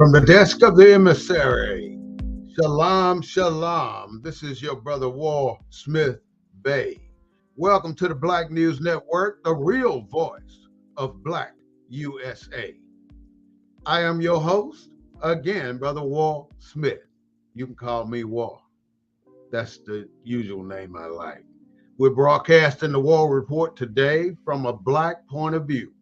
From the desk of the emissary, shalom, shalom. This is your brother War Smith Bay. Welcome to the Black News Network, the real voice of Black U.S.A. I am your host, again, brother War Smith. You can call me War. That's the usual name I like. We're broadcasting the War Report today from a Black point of view.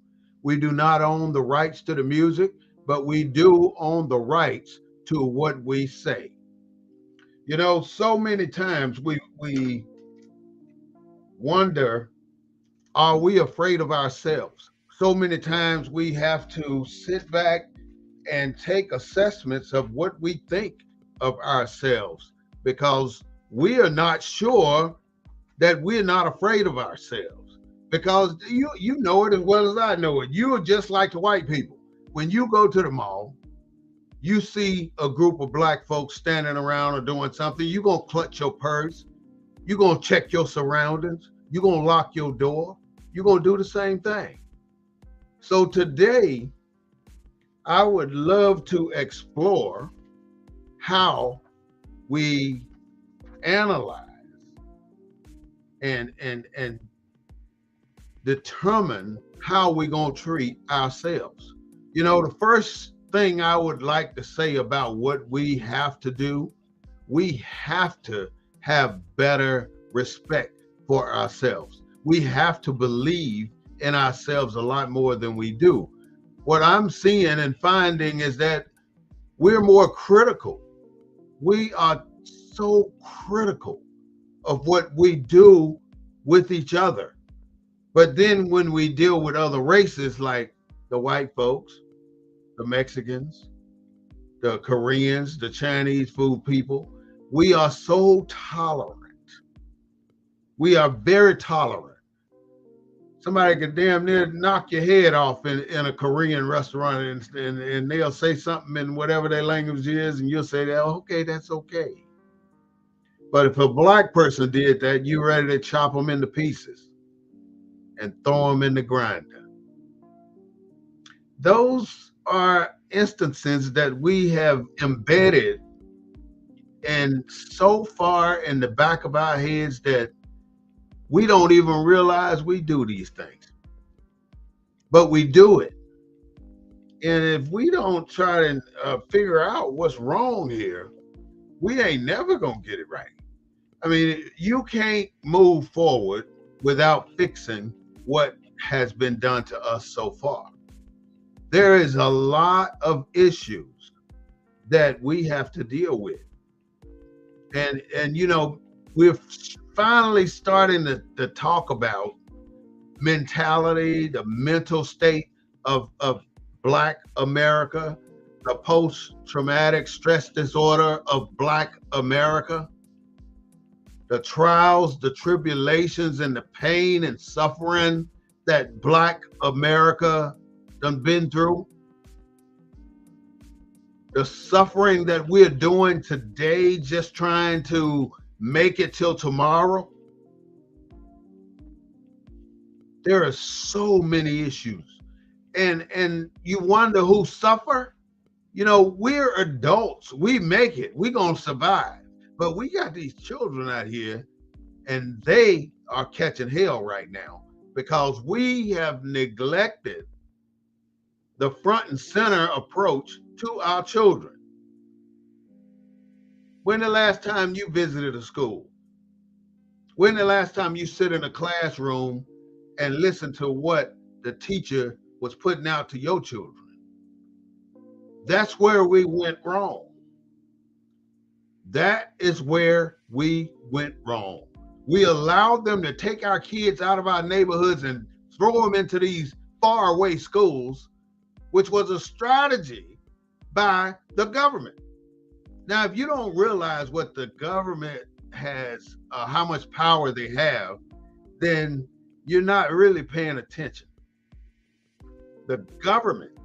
We do not own the rights to the music, but we do own the rights to what we say. You know, so many times we wonder, are we afraid of ourselves? So many times we have to sit back and take assessments of what we think of ourselves because we are not sure that we're not afraid of ourselves. Because you know it as well as I know it. You are just like the white people. When you go to the mall, you see a group of Black folks standing around or doing something, you're going to clutch your purse. You're going to check your surroundings. You're going to lock your door. You're going to do the same thing. So today, I would love to explore how we analyze and determine how we're going to treat ourselves. You know, the first thing I would like to say about what we have to do, we have to have better respect for ourselves. We have to believe in ourselves a lot more than we do. What I'm seeing and finding is that we're more critical. We are so critical of what we do with each other. But then when we deal with other races like the white folks, the Mexicans, the Koreans, the Chinese food people, we are so tolerant. We are very tolerant. Somebody could damn near knock your head off in a Korean restaurant and they'll say something in whatever their language is, and you'll say, oh, okay, that's okay. But if a Black person did that, you're ready to chop them into pieces and throw them in the grinder. Those are instances that we have embedded and so far in the back of our heads that we don't even realize we do these things. But we do it. And if we don't try to figure out what's wrong here, we ain't never gonna get it right. I mean, you can't move forward without fixing what has been done to us so far. There is a lot of issues that we have to deal with. And you know, we're finally starting to talk about mentality, the mental state of Black America, the post-traumatic stress disorder of Black America, the trials, the tribulations, and the pain and suffering that Black America done been through, the suffering that we're doing today, just trying to make it till tomorrow. There are so many issues. And you wonder who suffer? You know, we're adults. We make it. We're going to survive. But we got these children out here, and they are catching hell right now because we have neglected the front and center approach to our children. When the last time you visited a school? When the last time you sit in a classroom and listen to what the teacher was putting out to your children? That's where we went wrong. That is where we went wrong. We allowed them to take our kids out of our neighborhoods and throw them into these faraway schools, which was a strategy by the government. Now, if you don't realize what the government has, how much power they have, then you're not really paying attention. The government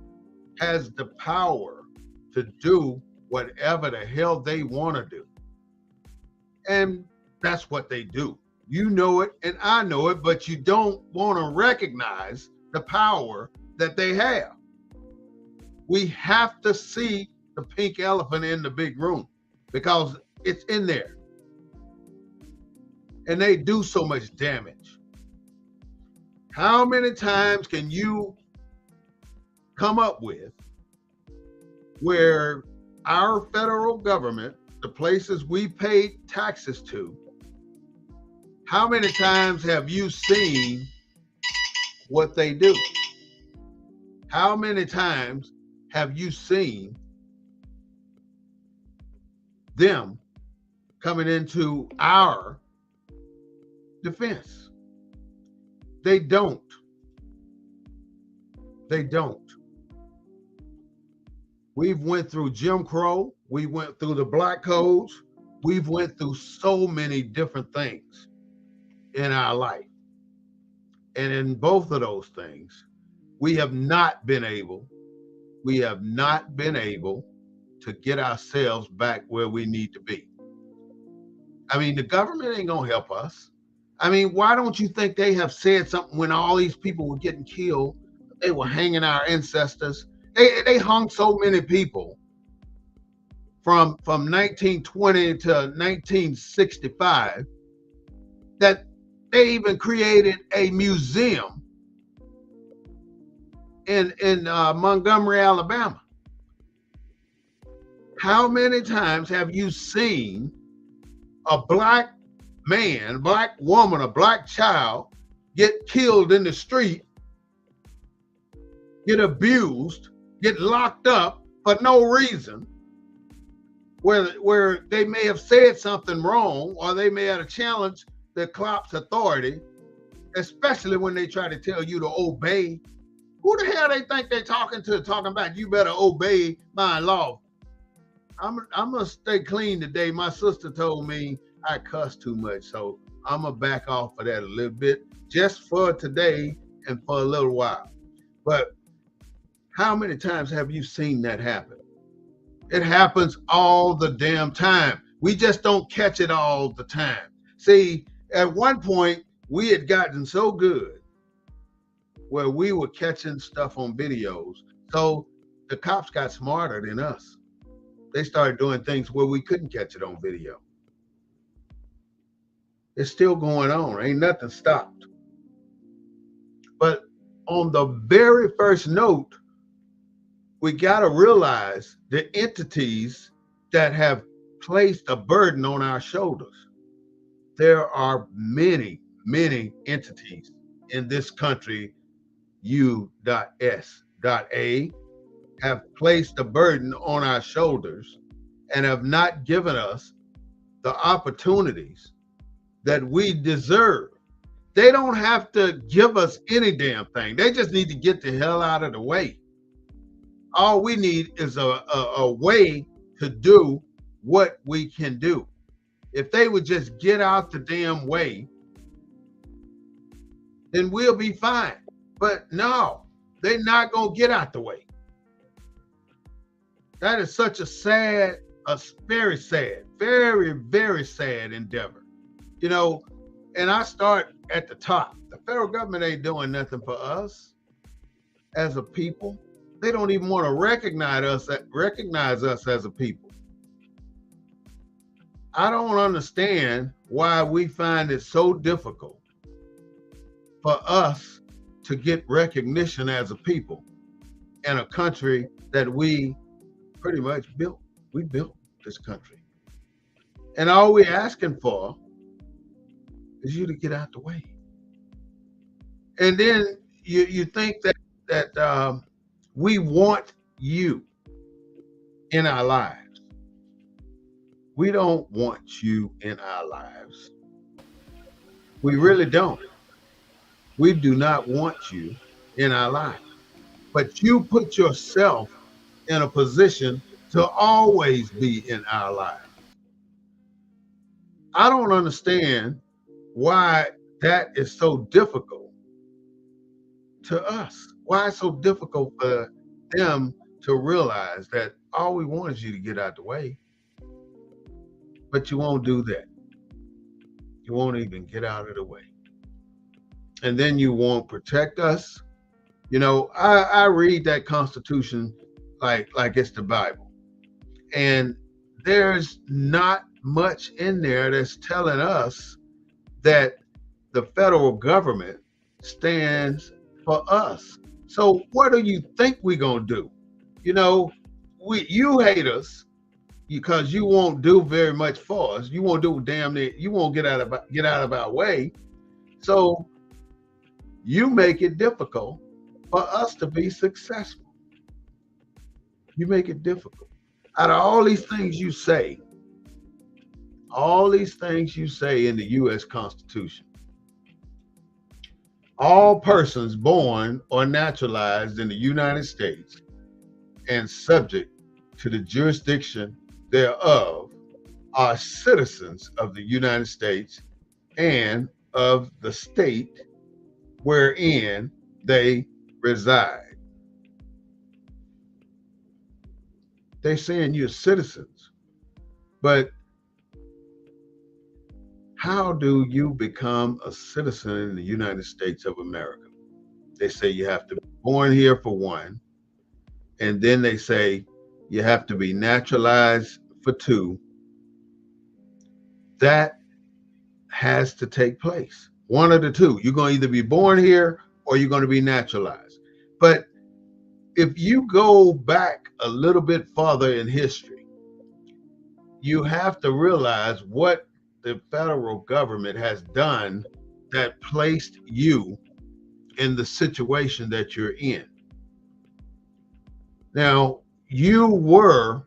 has the power to do whatever the hell they want to do. And that's what they do. You know it and I know it, but you don't want to recognize the power that they have. We have to see the pink elephant in the big room because it's in there. And they do so much damage. How many times can you come up with where our federal government, the places we pay taxes to, how many times have you seen what they do? How many times have you seen them coming into our defense? They don't. They don't. We've went through Jim Crow. We went through the Black codes. We've went through so many different things in our life. And in both of those things, we have not been able to get ourselves back where we need to be. I mean, the government ain't gonna help us. I mean, why don't you think they have said something when all these people were getting killed? They were hanging our ancestors. They hung so many people from 1920 to 1965 that they even created a museum in Montgomery, Alabama. How many times have you seen a black man, black woman, a black child get killed in the street, get abused, get locked up for no reason, where they may have said something wrong or they may have challenged the cops' authority, especially when they try to tell you to obey? Who the hell they think they're talking about you better obey my law? I'm gonna stay clean today. My sister told me I cuss too much, so I'm gonna back off of that a little bit, just for today and for a little while. But how many times have you seen that happen? It happens all the damn time. We just don't catch it all the time. See, at one point, we had gotten so good where we were catching stuff on videos. So the cops got smarter than us. They started doing things where we couldn't catch it on video. It's still going on. Ain't nothing stopped. But on the very first note, we got to realize the entities that have placed a burden on our shoulders. There are many, many entities in this country, U.S.A, have placed a burden on our shoulders and have not given us the opportunities that we deserve. They don't have to give us any damn thing. They just need to get the hell out of the way. All we need is a way to do what we can do. If they would just get out the damn way, then we'll be fine. But no, they're not going to get out the way. That is such a very sad, very, very sad endeavor. You know, and I start at the top. The federal government ain't doing nothing for us as a people. They don't even want to recognize us as a people. I don't understand why we find it so difficult for us to get recognition as a people in a country that we pretty much built. We built this country. And all we're asking for is you to get out the way. And then you think that we want you in our lives. We don't want you in our lives. We really don't. We do not want you in our lives. But you put yourself in a position to always be in our lives. I don't understand why that is so difficult to us. Why it's so difficult for them to realize that all we want is you to get out the way. But you won't do that. You won't even get out of the way. And then you won't protect us. You know, I read that Constitution like it's the Bible. And there's not much in there that's telling us that the federal government stands for us. So what do you think we're gonna do? You know, you hate us because you won't do very much for us. You won't do damn near. You won't get out of our way. So you make it difficult for us to be successful. You make it difficult. Out of all these things you say in the U.S. Constitution, all persons born or naturalized in the United States and subject to the jurisdiction thereof are citizens of the United States and of the state wherein they reside. They're saying you're citizens, but how do you become a citizen in the United States of America? They say you have to be born here for one, and then they say you have to be naturalized for two. That has to take place. One of the two. You're going to either be born here or you're going to be naturalized. But if you go back a little bit farther in history, you have to realize what the federal government has done that placed you in the situation that you're in. Now, you were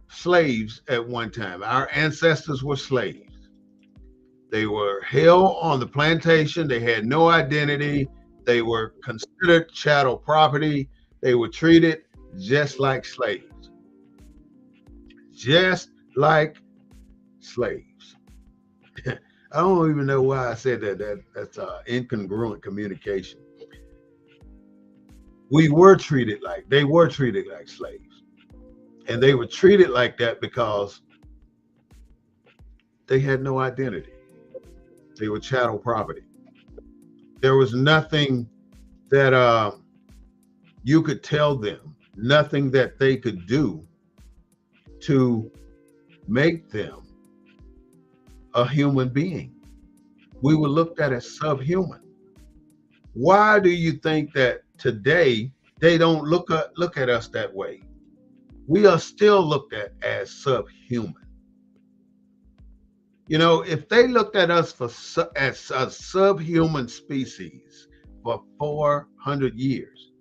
slaves at one time. Our ancestors were slaves. They were held on the plantation. They had no identity. They were considered chattel property. They were treated just like slaves. Just like slaves. I don't even know why I said that. That's incongruent communication. They were treated like slaves. And they were treated like that because they had no identity. They were chattel property. There was nothing that you could tell them, nothing that they could do to make them a human being. We were looked at as subhuman. Why do you think that today they don't look at us that way? We are still looked at as subhuman. You know, if they looked at us as a subhuman species for 400 years,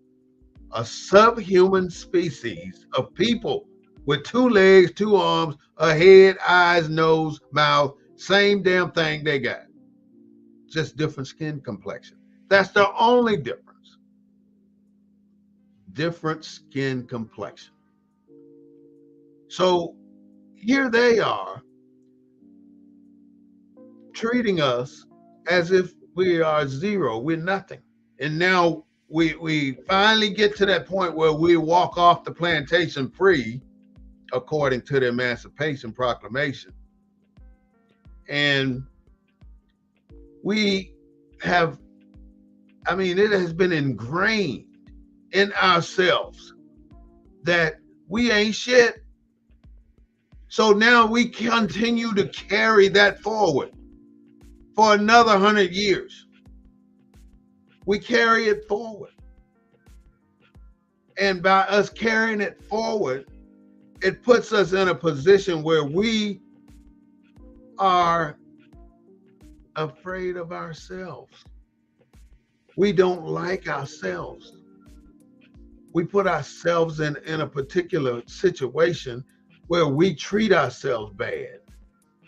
a subhuman species of people with 2 legs, 2 arms, a head, eyes, nose, mouth, same damn thing they got, just different skin complexion. That's the only difference. Different skin complexion. So here they are treating us as if we are zero, we're nothing. And now we finally get to that point where we walk off the plantation free, according to the Emancipation Proclamation. And we have, it has been ingrained in ourselves that we ain't shit. So now we continue to carry that forward for another 100 years. We carry it forward. And by us carrying it forward, it puts us in a position where we are afraid of ourselves. We don't like ourselves. We put ourselves in a particular situation where we treat ourselves bad.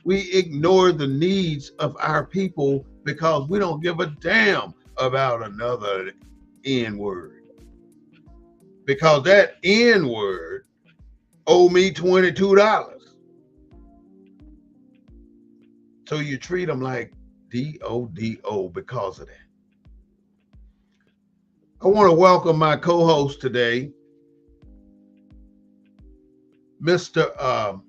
We ignore the needs of our people because we don't give a damn about another N word. Because that N word owe me $22. So you treat them like D-O-D-O because of that. I want to welcome my co-host today, Mr.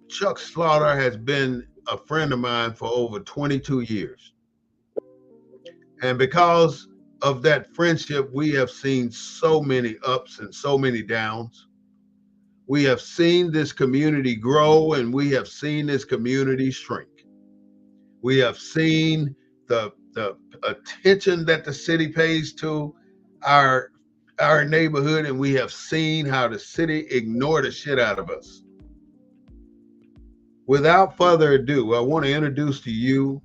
Chuck Slaughter has been a friend of mine for over 22 years. And because of that friendship, we have seen so many ups and so many downs. We have seen this community grow, and we have seen this community shrink. We have seen the attention that the city pays to our neighborhood, and we have seen how the city ignore the shit out of us. Without further ado, I want to introduce to you,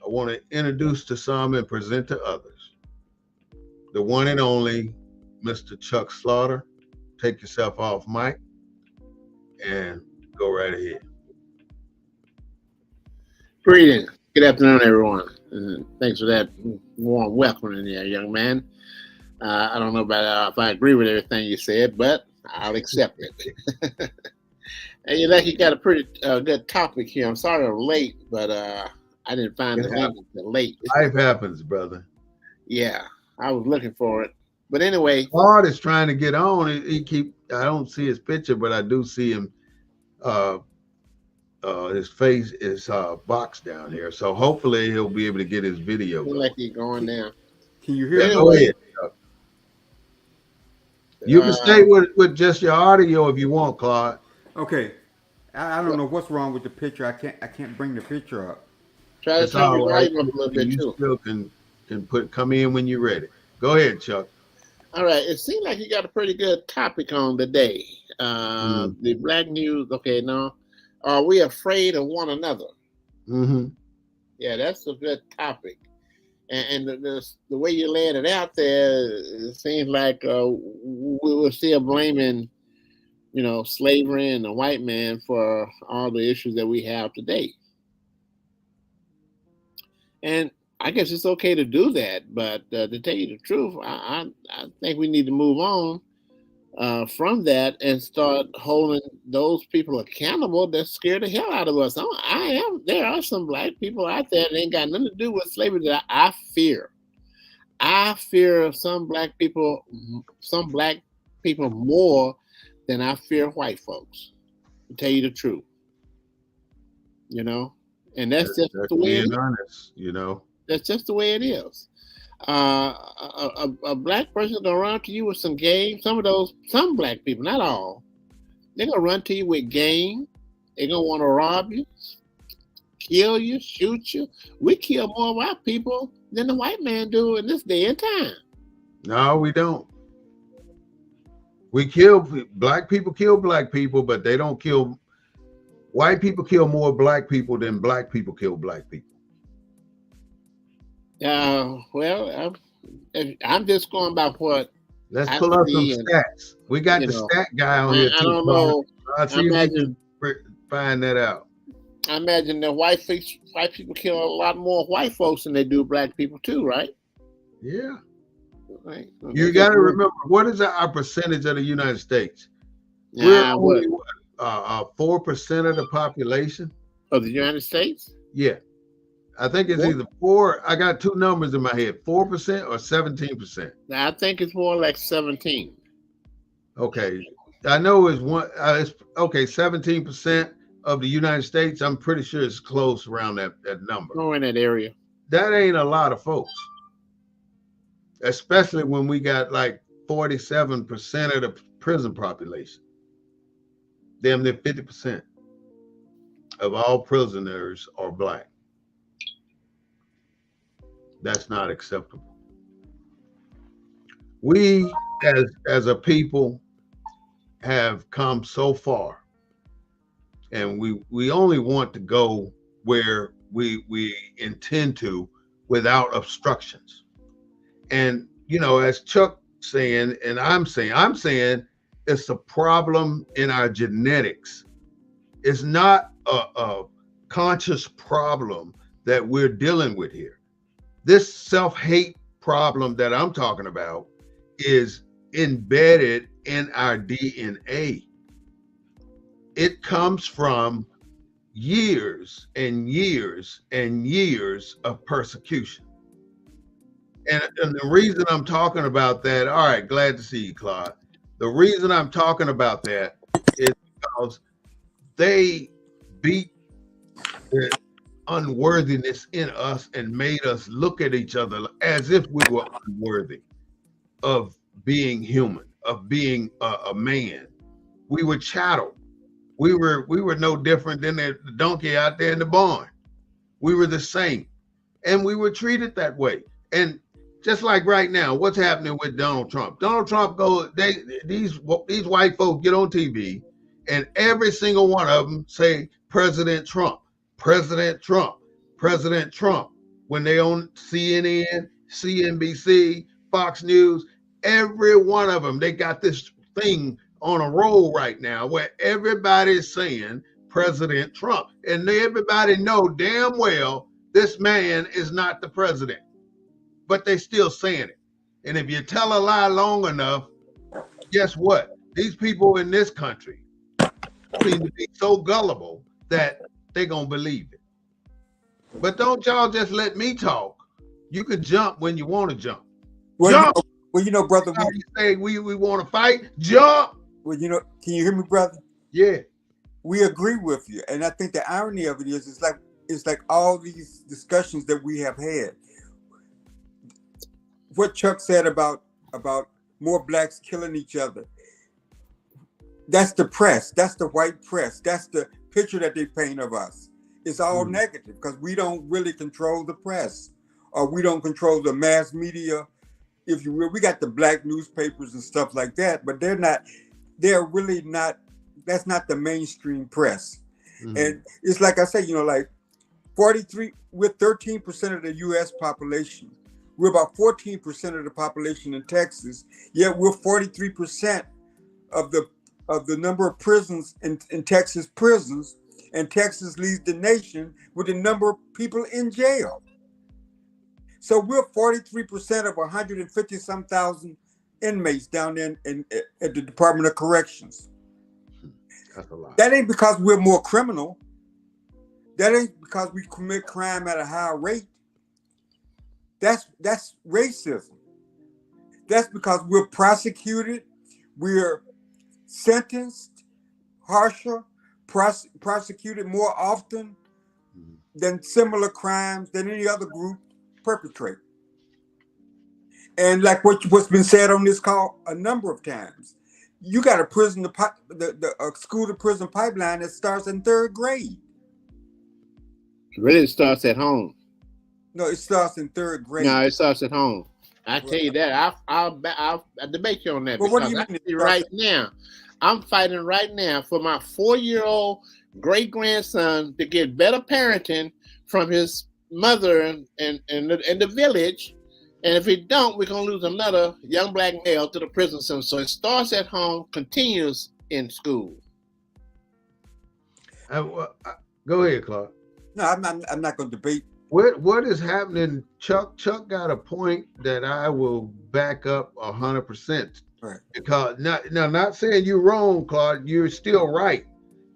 I want to introduce to some and present to others, the one and only Mr. Chuck Slaughter. Take yourself off mic and go right ahead. Greetings. Good afternoon, everyone. Thanks for that warm welcome in there, young man. I don't know about if I agree with everything you said, but I'll accept it. And you like you got a pretty good topic here. I'm sorry I'm late, but I didn't find the link until late. Life happens, brother. Yeah, I was looking for it. But anyway, Claude is trying to get on. I don't see his picture, but I do see him. His face is boxed down here, so hopefully he'll be able to get his video. Like he's going down. Can you hear me? Go ahead. You can stay with just your audio if you want, Claude. Okay. I don't know what's wrong with the picture. I can't bring the picture up. Try to turn your volume up a little bit you too. Still can come in when you're ready. Go ahead, Chuck. All right. It seems like you got a pretty good topic on today. The Black news. Okay, now, are we afraid of one another? Mm-hmm. Yeah, that's a good topic. And the way you laid it out there, it seems like we were still blaming, slavery and the white man for all the issues that we have today. And I guess it's okay to do that, but to tell you the truth, I think we need to move on from that and start holding those people accountable that scare the hell out of us. There are some black people out there that ain't got nothing to do with slavery that I fear. I fear some black people more than I fear white folks, to tell you the truth. And that's just the way it is. Honest, That's just the way it is. A black person gonna run to you with some game. Some black people, not all, they're gonna run to you with game. They're gonna want to rob you, kill you, shoot you. We kill more white people than the white man do in this day and time. No, we don't. We kill black people, but they don't kill. White people kill more black people than black people kill black people. Well, I'm just going by what. Let's pull up some stats. We got the stat guy on here too. I don't know. I'll see if we can find that out. I imagine that white people kill a lot more white folks than they do black people too, right? Yeah. Right. You got to remember, what is our percentage of the United States? Yeah, we're only 4% of the population of the United States. Yeah. I think it's either 4. I got two numbers in my head: 4% or 17%. I think it's more like 17. Okay, I know it's one. It's okay. 17% of the United States. I'm pretty sure it's close around that number. Oh, in that area. That ain't a lot of folks, especially when we got like 47% of the prison population. Damn near 50% of all prisoners are black. That's not acceptable. We as a people have come so far, and we only want to go where we intend to without obstructions. And as Chuck saying, and I'm saying it's a problem in our genetics. It's not a conscious problem that we're dealing with here. This self-hate problem that I'm talking about is embedded in our DNA. It comes from years and years and years of persecution. And the reason I'm talking about that, all right, glad to see you, Claude. The reason I'm talking about that is because they beat the unworthiness in us and made us look at each other as if we were unworthy of being human, of being a man. We were chattel. We were no different than the donkey out there in the barn. We were the same, and we were treated that way. And just like right now, what's happening with Donald Trump? Donald Trump these white folks get on TV, and every single one of them say President Trump, President Trump, President Trump. When they on CNN, CNBC, Fox News, every one of them, they got this thing on a roll right now where everybody's saying President Trump. And everybody know damn well this man is not the president, but they still saying it. And if you tell a lie long enough, guess what? These people in this country seem to be so gullible that they're going to believe it. But don't y'all just let me talk. You can jump when you want to jump. Well, jump. Brother. You say we want to fight, jump. Well, can you hear me, brother? Yeah. We agree with you. And I think the irony of it is, it's like all these discussions that we have had. What Chuck said about more blacks killing each other. That's the press. That's the white press. That's the picture that they paint of us. It's all negative because we don't really control the press, or we don't control the mass media. If you will, we got the black newspapers and stuff like that, but they're really not, that's not the mainstream press. And it's like I say, like 43, we're 13% of the US population. We're about 14% of the population in Texas, yet we're 43% of the number of prisons in Texas prisons, and Texas leads the nation with the number of people in jail. So we're 43% of 150-some thousand inmates down there at the Department of Corrections. That's a lot. That ain't because we're more criminal. That ain't because we commit crime at a higher rate. That's racism. That's because we're prosecuted, we're sentenced harsher, prosecuted more often than similar crimes than any other group perpetrate. And like what's been said on this call a number of times, you got a school to prison pipeline that starts in 3rd grade. Really, it starts at home. No, it starts in 3rd grade. No, it starts at home. I tell you that. I'll debate you on that. Well, what do you mean? Right now, I'm fighting right now for my 4-year-old great grandson to get better parenting from his mother in the village. And if we don't, we're gonna lose another young black male to the prison system. So it starts at home, continues in school. Go ahead, Clark. No, I'm not going to debate. What is happening? Chuck got a point that I will back up 100%. Right. Because not saying you're wrong, Clark. You're still right.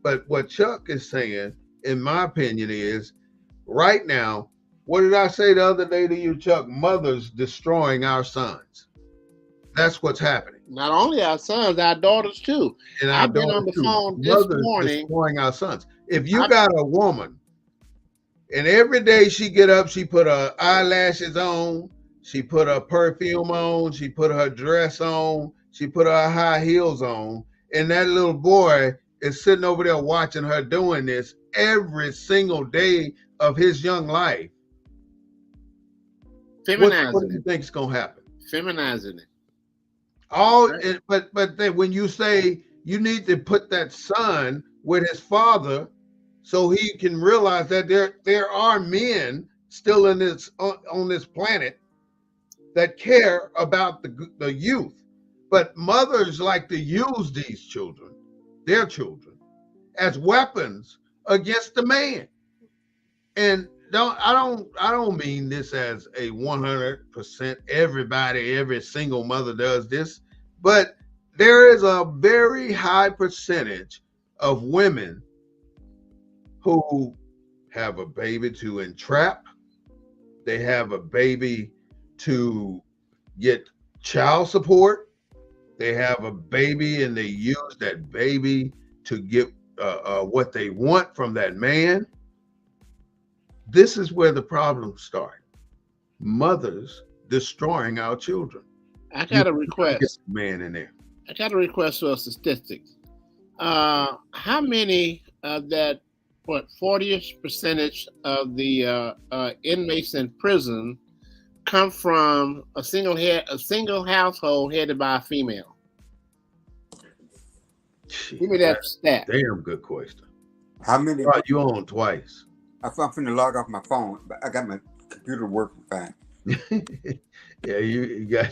But what Chuck is saying, in my opinion, is right now. What did I say the other day to you, Chuck? Mothers destroying our sons. That's what's happening. Not only our sons, our daughters too. And I've been on the phone this mothers morning. Destroying our sons. If you got a woman, and every day she get up, she put her eyelashes on, she put her perfume on, she put her dress on, she put her high heels on, and that little boy is sitting over there watching her doing this every single day of his young life. Feminizing what do you think is gonna happen? Feminizing it. Right. But then when you say you need to put that son with his father, so he can realize that there are men still in this on this planet that care about the youth, but mothers like to use these children, their children, as weapons against the man. And I don't mean this as a 100% every single mother does this, but there is a very high percentage of women who have a baby to entrap. They have a baby to get child support. They have a baby and they use that baby to get what they want from that man. This is where the problems start. Mothers destroying our children. I got a request. Man in there. I got a request for statistics. How many that what 40ish percentage of the inmates in prison come from a single household headed by a female? Give me that stat. Damn good question. How many? Right, you on twice. I'm finna log off my phone, but I got my computer working fine. Yeah, you got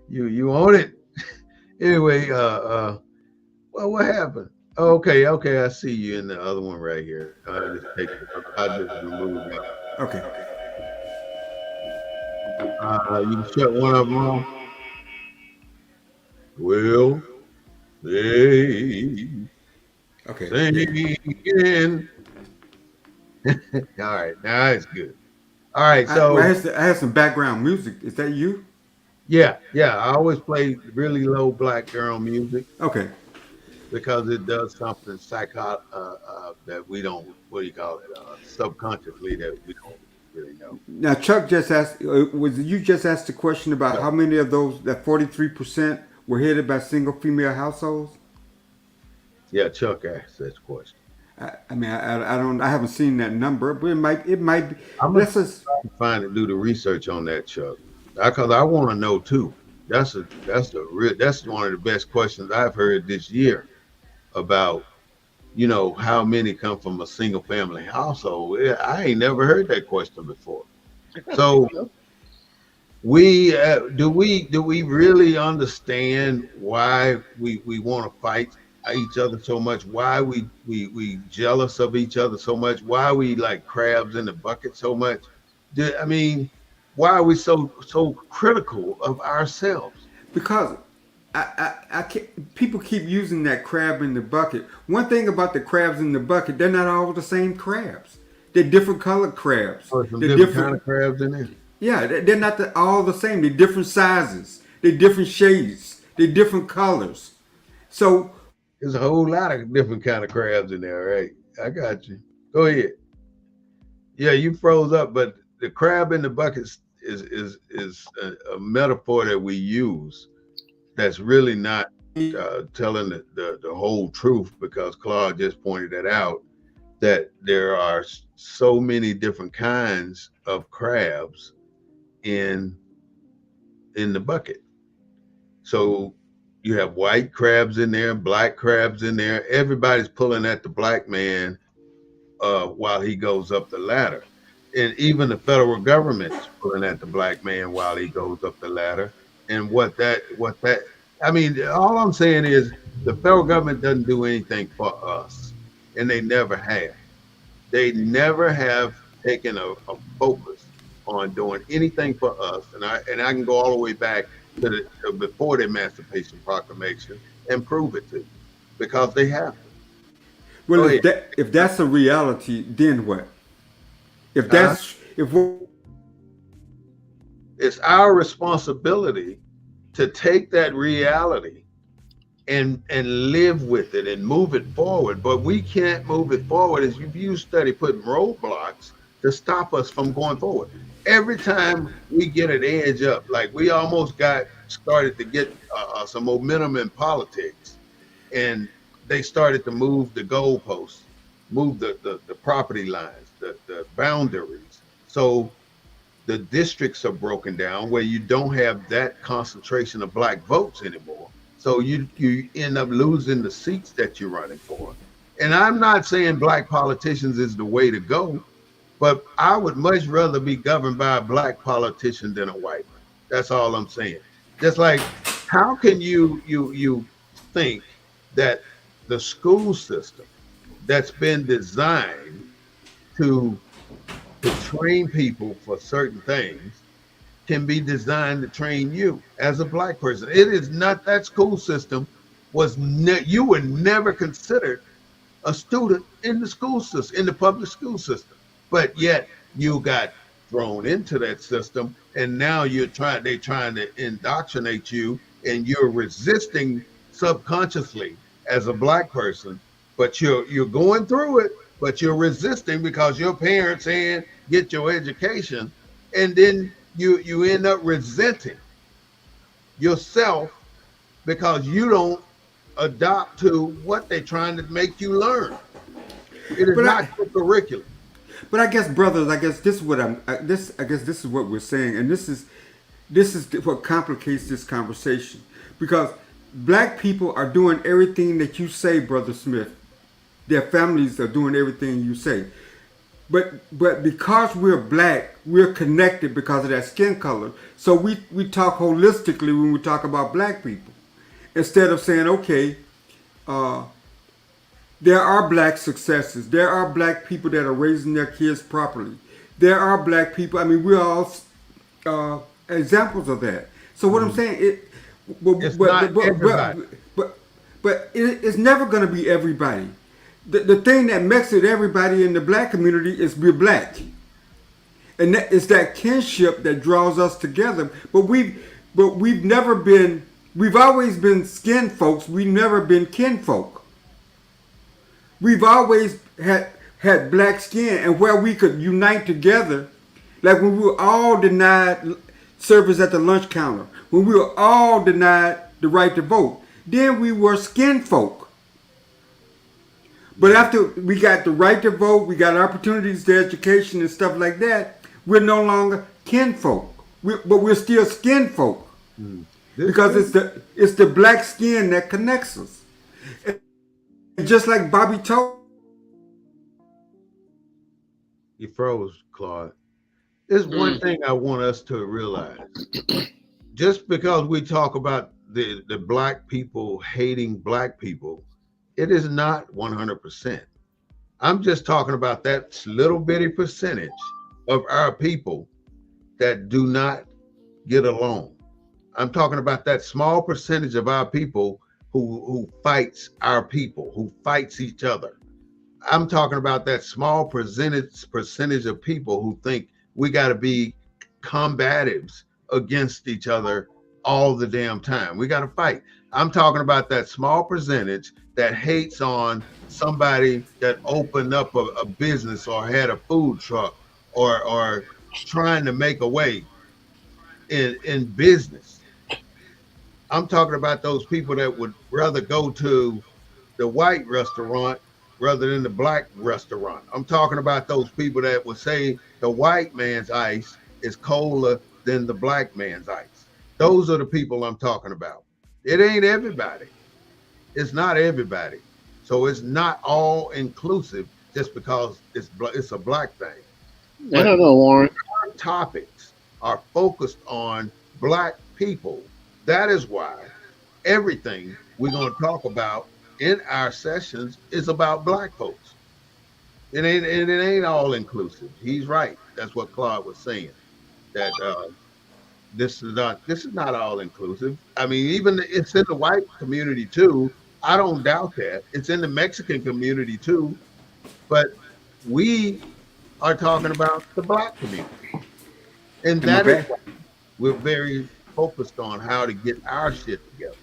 you on it. Anyway, well, what happened? Oh, okay, I see you in the other one right here. I just removed that. Okay. You shut one of them off. Well, they Okay. singing. All right, now it's good. All right, Well, so I had some background music. Is that you? yeah, I always play really low black girl music Okay. because it does something that we don't, what do you call it, subconsciously that we don't really know. Now, Chuck just asked. Was you just asked the question about Yeah, how many of those that 43% were headed by single female households? yeah, Chuck asked that question. I mean, I don't. I haven't seen that number, but it might be. I'm gonna Let's just. find and do the research on that, Chuck, because I want to know too. That's one of the best questions I've heard this year about how many come from a single family household. Yeah, I ain't never heard that question before. So do we really understand why we want to fight each other so much? Why we jealous of each other so much? Why we like crabs in the bucket so much? I mean, why are we so critical of ourselves? Because I can't, people keep using that crab in the bucket. One thing about the crabs in the bucket, they're not all the same crabs. They're different colored crabs. Or some They're different kind different. of crabs in there. Yeah, they're not all the same. They're different sizes. They're different shades. They're different colors. So There's a whole lot of different kind of crabs in there, right? I got you. Go ahead. Yeah, you froze up, but the crab in the bucket is a metaphor that we use that's really not telling the whole truth, because Claude just pointed that out, that there are so many different kinds of crabs in the bucket. So you have white crabs in there, black crabs in there. Everybody's pulling at the black man while he goes up the ladder. And even the federal government is pulling at the black man while he goes up the ladder. And I mean, all I'm saying is the federal government doesn't do anything for us, and they never have. They never have taken a focus on doing anything for us. And I can go all the way back to before the Emancipation Proclamation and prove it to you, because they have to. well, Go ahead. if that's a reality, then what? If Huh? that's if we're It's our responsibility to take that reality and live with it and move it forward. But we can't move it forward as you study putting roadblocks to stop us from going forward. Every time we get an edge up, like we almost got started to get some momentum in politics, and they started to move the goalposts, move the property lines, the boundaries. So the districts are broken down where you don't have that concentration of black votes anymore. So you end up losing the seats that you're running for. And I'm not saying black politicians is the way to go, but I would much rather be governed by a black politician than a white one. That's all I'm saying. Just like, how can you think that the school system that's been designed to train people for certain things can be designed to train you as a black person? It is not. That school system you were never considered a student in the school system, in the public school system, but yet you got thrown into that system, and now they're trying to indoctrinate you, and you're resisting subconsciously as a black person, but you're going through it, but you're resisting because your parents saying get your education, and then you end up resenting yourself because you don't adopt to what they're trying to make you learn. It is But not I, your curriculum. but I guess, brothers, I guess this is what I guess this is what we're saying, and this is what complicates this conversation, because black people are doing everything that you say, Brother Smith. Their families are doing everything you say. But because we're black, we're connected because of that skin color. So we talk holistically when we talk about black people. Instead of saying, okay, uh, there are black successes. There are black people that are raising their kids properly. There are black people. I mean, we're all examples of that. So what I'm saying, It's not everybody. it's never going to be everybody. The thing that makes it everybody in the black community is we're black, and it's that kinship that draws us together. We've never been. We've always been skin folks. We've never been kin folk. We've always had black skin, and where we could unite together, like when we were all denied service at the lunch counter, when we were all denied the right to vote, then we were skin folk. But after we got the right to vote, we got opportunities to education and stuff like that, we're no longer kin folk. But we're still skin folk. Because it's the black skin that connects us. And just like Bobby told. You froze, Claude. There's one thing I want us to realize. Just because we talk about the black people hating black people, it is not 100%. I'm just talking about that little bitty percentage of our people that do not get along. I'm talking about that small percentage of our people who fights our people, who fights each other. I'm talking about that small percentage of people who think we got to be combatives against each other all the damn time. We got to fight. I'm talking about that small percentage that hates on somebody that opened up a business or had a food truck or trying to make a way in business. I'm talking about those people that would rather go to the white restaurant rather than the black restaurant. I'm talking about those people that would say the white man's ice is colder than the black man's ice. Those are the people I'm talking about. It ain't everybody. It's not everybody. So it's not all inclusive just because it's a black thing. I But don't know, Warren. our topics are focused on black people. That is why everything we're going to talk about in our sessions is about black folks. It ain't all inclusive. He's right. That's what Claude was saying. That this is not all inclusive. I mean, even it's in the white community too. I don't doubt that. It's in the Mexican community too. But we are talking about the black community. And Am I that is back? why we're very focused on how to get our shit together.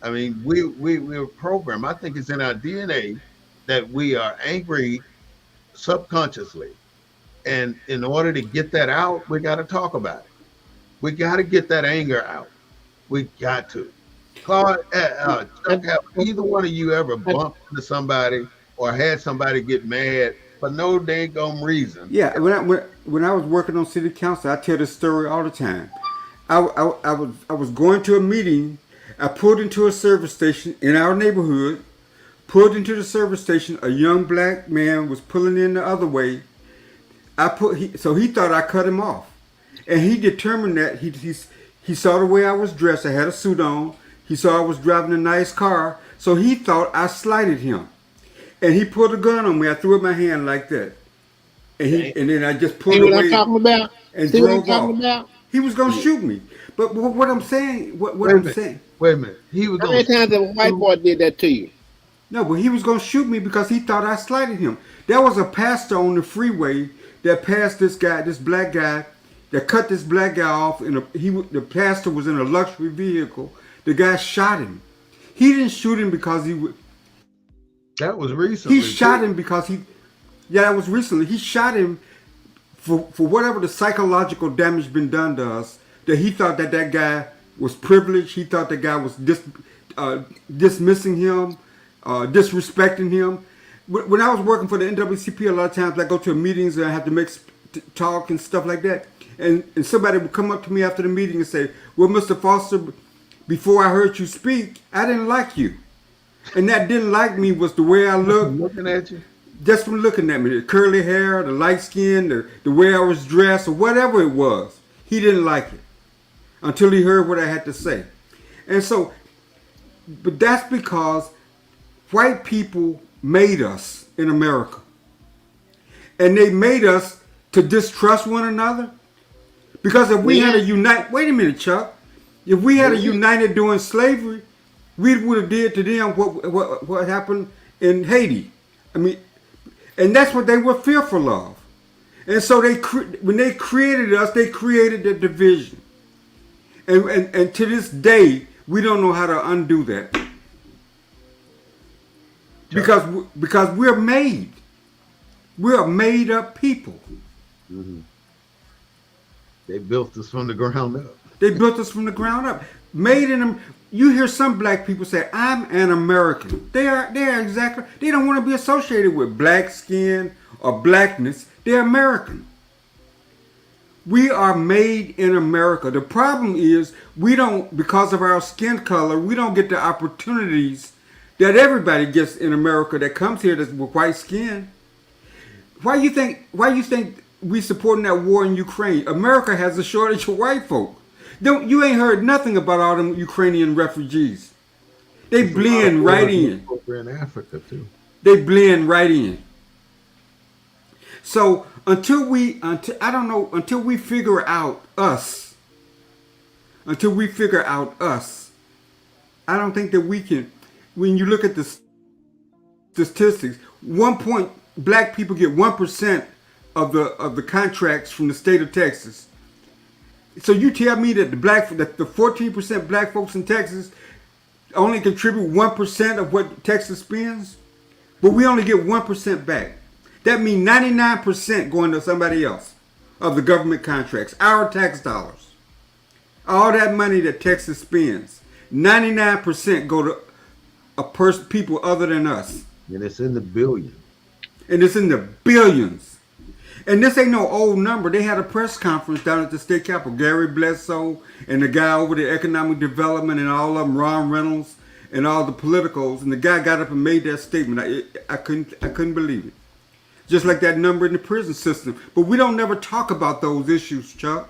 I mean, we're programmed. I think it's in our DNA that we are angry subconsciously. And in order to get that out, we got to talk about it. We got to get that anger out. We got to. Claude, I, Chuck, have either one of you ever I, bumped into somebody or had somebody get mad for no dang reason? Yeah, when I was working on city council, I tell this story all the time. I was going to a meeting. I pulled into a service station in our neighborhood. Pulled into the service station. A young black man was pulling in the other way. So he thought I cut him off, and he determined that he saw the way I was dressed. I had a suit on. He saw I was driving a nice car, so he thought I slighted him, and he pulled a gun on me. I threw up my hand like that, and then I just pulled see what I'm away talking about? and See what I'm drove talking off. about? He was gonna shoot me, but what I'm saying, what Wait a I'm minute. saying, Wait a minute. He was How going many to times have a white boy did that to you? no, but he was gonna shoot me because he thought I slighted him. There was a pastor on the freeway that passed this black guy, that cut this black guy off. The pastor was in a luxury vehicle. The guy shot him. He didn't shoot him because That was recently. he shot too. him because yeah, that was recently. He shot him for whatever the psychological damage been done to us. That he thought that guy was privileged. He thought that guy was dismissing him, disrespecting him. When I was working for the NAACP, a lot of times I go to meetings and I have to make talk and stuff like that. And somebody would come up to me after the meeting and say, "Well, Mr. Foster, before I heard you speak, I didn't like you." And that didn't like me was the way I looked. Looking at you. Just from looking at me, the curly hair, the light skin, the way I was dressed, or whatever it was. He didn't like it until he heard what I had to say. And so, but that's because white people made us in America. And they made us to distrust one another. Because if we had a wait a minute, Chuck. If we had a united during slavery, we would have did to them what happened in Haiti. I mean, and that's what they were fearful of. And so when they created us, they created the division. And to this day, we don't know how to undo that. Because we're made. We're a made up people. Mm-hmm. They built us from the ground up. They built us from the ground up. Made in them. You hear some black people say, "I'm an American." They are exactly. They don't want to be associated with black skin or blackness. They're American. We are made in America. The problem is we don't, because of our skin color, we don't get the opportunities that everybody gets in America that comes here that's with white skin. Why you think we supporting that war in Ukraine? America has a shortage of white folk. You ain't heard nothing about all them Ukrainian refugees. They blend right in. Over in Africa too. They blend right in. So until we figure out us, I don't think that we can. When you look at the statistics, black people get 1% of the contracts from the state of Texas. So you tell me that the 14% black folks in Texas only contribute 1% of what Texas spends, but we only get 1% back. That means 99% going to somebody else of the government contracts, our tax dollars. All that money that Texas spends, 99% go to people other than us. And it's in the billions. And it's in the billions. And this ain't no old number. They had a press conference down at the state capitol. Gary Bledsoe and the guy over the economic development and all of them, Ron Reynolds and all the politicals. And the guy got up and made that statement. I couldn't believe it. Just like that number in the prison system. But we don't never talk about those issues, Chuck.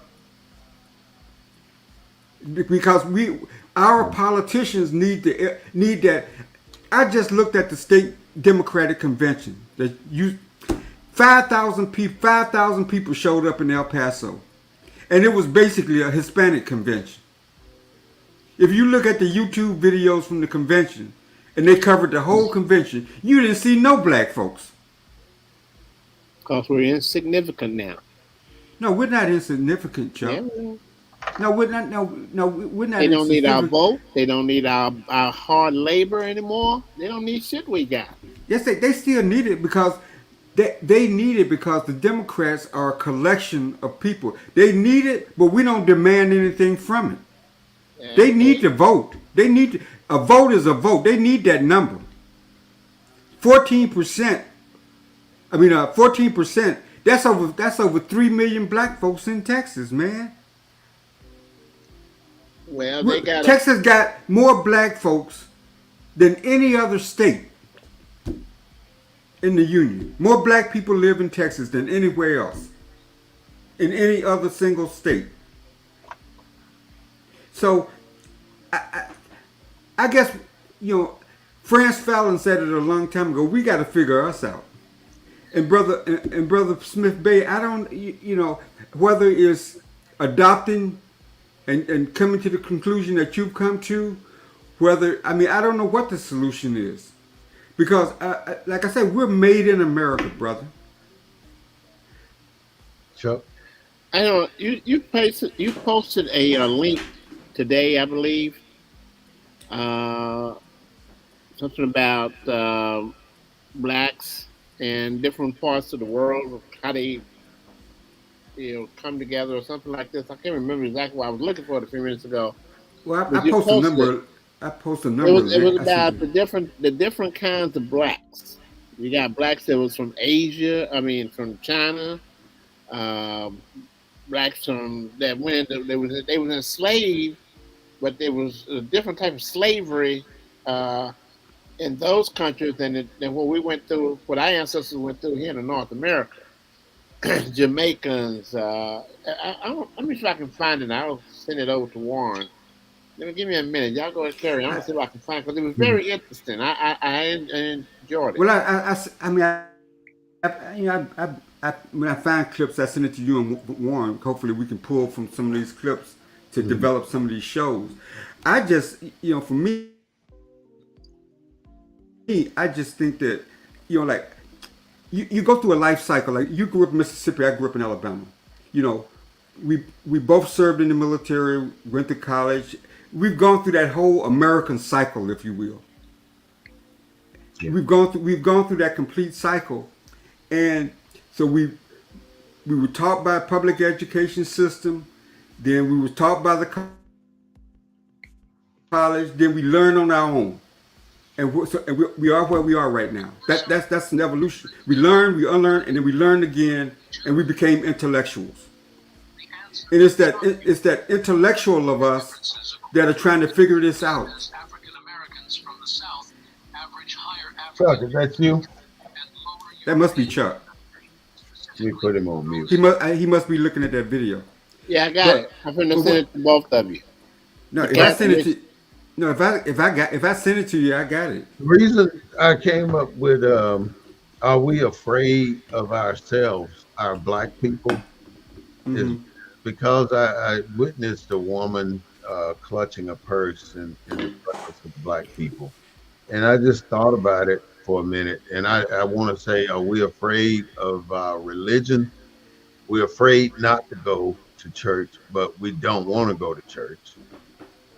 Because our politicians need that. I just looked at the state Democratic convention. 5,000 people showed up in El Paso. And it was basically a Hispanic convention. If you look at the YouTube videos from the convention, and they covered the whole convention, you didn't see no black folks. Because we're insignificant now. No, we're not insignificant, Chuck. Yeah. No, we're not. No, we're not. They don't need our vote. They don't need our hard labor anymore. They don't need shit we got. Yes, they still need it because they need it because the Democrats are a collection of people. They need it, but we don't demand anything from it. Yeah. They need to vote. A vote is a vote. They need that number. 14%. 14%. That's over 3 million black folks in Texas, man. Well, Texas got more black folks than any other state in the union. More black people live in Texas than anywhere else in any other single state. So I guess, Franz Fallon said it a long time ago. We got to figure us out. And brother Smith Bay, I don't, whether it's adopting and coming to the conclusion that you've come to, I don't know what the solution is. Because, like I said, we're made in America, brother. Chuck? I know, you posted a link today, I believe. Something about blacks in different parts of the world, how they come together or something like this. I can't remember exactly what I was looking for it a few minutes ago. Well, I posted I post a It number of was links. about the different kinds of blacks. You got blacks that was from Asia. I mean, from China. Um, Blacks from that went into, they was enslaved, but there was a different type of slavery in those countries than what we went through. What our ancestors went through here in North America. Jamaicans. Let me see if I can find it. I'll send it over to Warren. Let me give me a minute. Y'all go and carry. I'm gonna see if I can find because it was Mhm. very interesting. I enjoyed it. Well, I mean, you know, when I find clips, I send it to you and Warren. Hopefully, we can pull from some of these clips to Mhm. develop some of these shows. I just, for me, I just think that, like you go through a life cycle. Like you grew up in Mississippi, I grew up in Alabama. You know, we both served in the military, went to college. We've gone through that whole American cycle, if you will. Yeah. We've gone through that complete cycle, and so we were taught by a public education system. Then we were taught by the college. Then we learned on our own, and we are where we are right now. That's an evolution. We learn, we unlearn, and then we learn again, and we became intellectuals. And it's that intellectual of us that are trying to figure this out. Chuck, is that you? That must be Chuck. Let me put him on mute. He must be looking at that video. Yeah, I got But it. I'm gonna but send what? it to both of you. No, The if I cat. send it to no, if I send it to you, I got it. The reason I came up with are we afraid of ourselves, our black people, is Hmm. because I witnessed a woman clutching a purse in the presence of black people. And I just thought about it for a minute. And I want to say, are we afraid of our religion? We're afraid not to go to church, but we don't want to go to church.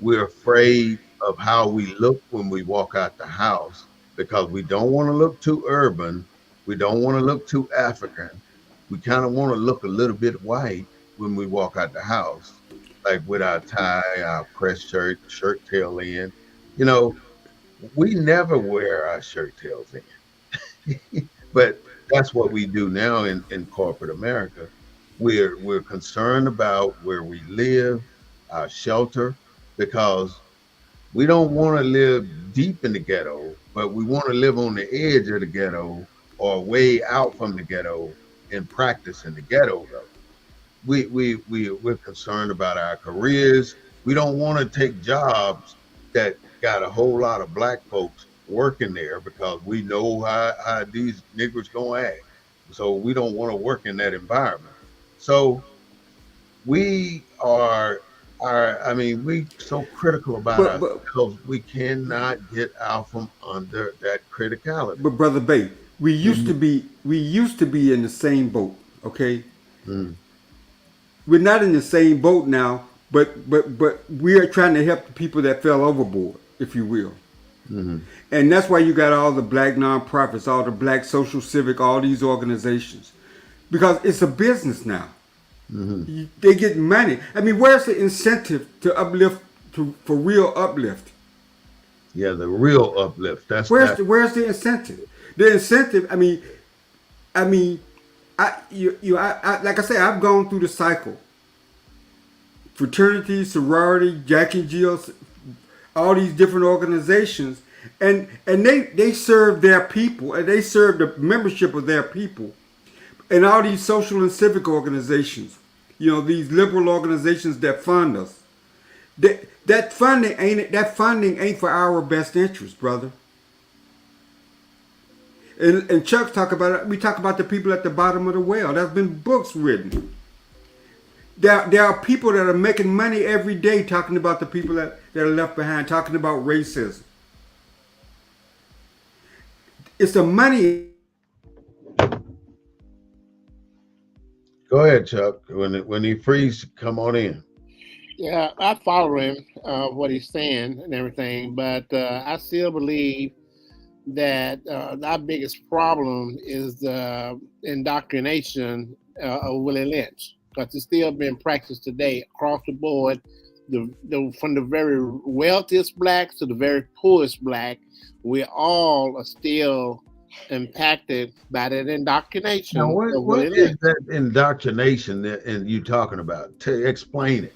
We're afraid of how we look when we walk out the house because we don't want to look too urban. We don't want to look too African. We kind of want to look a little bit white when we walk out the house, like with our tie, our press shirt tail in. You know, we never wear our shirt tails in, but that's what we do now in corporate America. We're concerned about where we live, our shelter, because we don't want to live deep in the ghetto, but we want to live on the edge of the ghetto or way out from the ghetto and practice in the ghetto though. We're concerned about our careers. We don't want to take jobs that got a whole lot of black folks working there because we know how these niggers gonna act. So we don't want to work in that environment. So we are I mean, we so critical about But but ourselves, we cannot get out from under that criticality. but brother Bay, we used to Mhm, be we used to be in the same boat. Okay, mhm, we're not in the same boat now, but we are trying to help the people that fell overboard, if you will. mhm. And that's why you got all the black nonprofits, all the black social civic, all these organizations, because it's a business now. Hmm. They get money. I mean, where's the incentive to uplift for real uplift? Yeah, the real uplift. That's Where's that. the incentive? The incentive. I mean, like I say, I've gone through the cycle. Fraternity, sorority, Jack and Jill's, all these different organizations, and they serve their people, and they serve the membership of their people, and all these social and civic organizations. These liberal organizations that fund us. That funding ain't for our best interest, brother. And Chuck talk about it. We talk about the people at the bottom of the well. There's been books written. There are people that are making money every day talking about the people that are left behind, talking about racism. It's the money. Go ahead, Chuck. When he frees, come on in. Yeah, I follow him, what he's saying and everything, but I still believe that our biggest problem is the indoctrination of Willie Lynch, because it's still being practiced today across the board from the very wealthiest blacks to the very poorest black, we all are still impacted by that Now, indoctrination of what Willie is Lynch. that indoctrination that and you talking about? To explain it.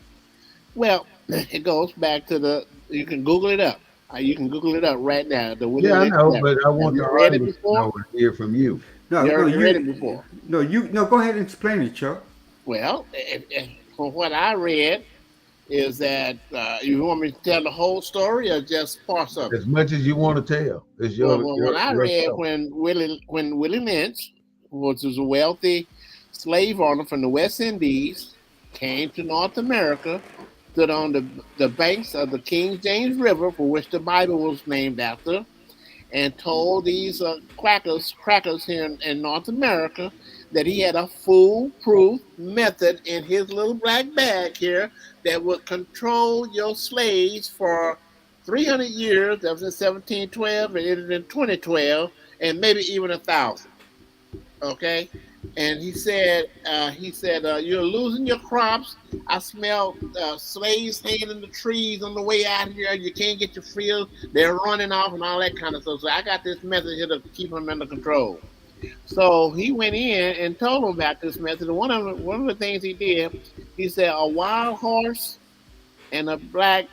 Well, it goes back to the. You can Google it up. You can Google it up right now. The Willie Yeah, I Lynch know, letter. but I Have want the you read it audience to before? know and hear from you. You No, no, already read it you, before. no, you, no. Go ahead and explain it, Chuck. Well, from what I read, is that you want me to tell the whole story or just parts of it? As much as you want to tell, it's Well, what I your read show. when Willie Lynch, which was a wealthy slave owner from the West Indies, came to North America, stood on the banks of the King James River, for which the Bible was named after, and told these crackers here in North America, that he had a foolproof method in his little black bag here that would control your slaves for 300 years. That was in 1712 and ended in 2012, and maybe even 1,000. Okay. And he said, you're losing your crops. I smell slaves hanging in the trees on the way out here. You can't get your field. They're running off and all that kind of stuff. So I got this method here to keep them under control. So he went in and told them about this method. And one of the things he did, he said a wild horse and a black,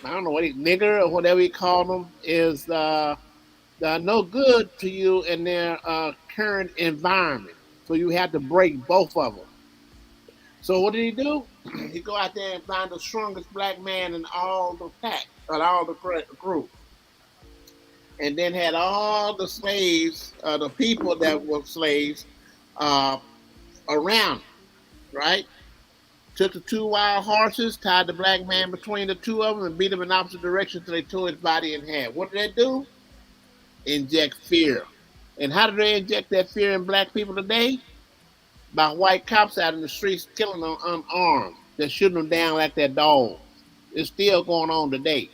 I don't know what he nigger or whatever he called them, is no good to you in their current environment. So you have to break both of them. So what did he do? He go out there and find the strongest black man in all the pack, and all the group, and then had all the slaves, the people that were slaves, uh, around, right? Took the two wild horses, tied the black man between the two of them, and beat him in opposite directions until they tore his body in half. What did they do? Inject fear. And how do they inject that fear in black people today? By white cops out in the streets killing them unarmed. They're shooting them down like they're dogs. It's still going on today.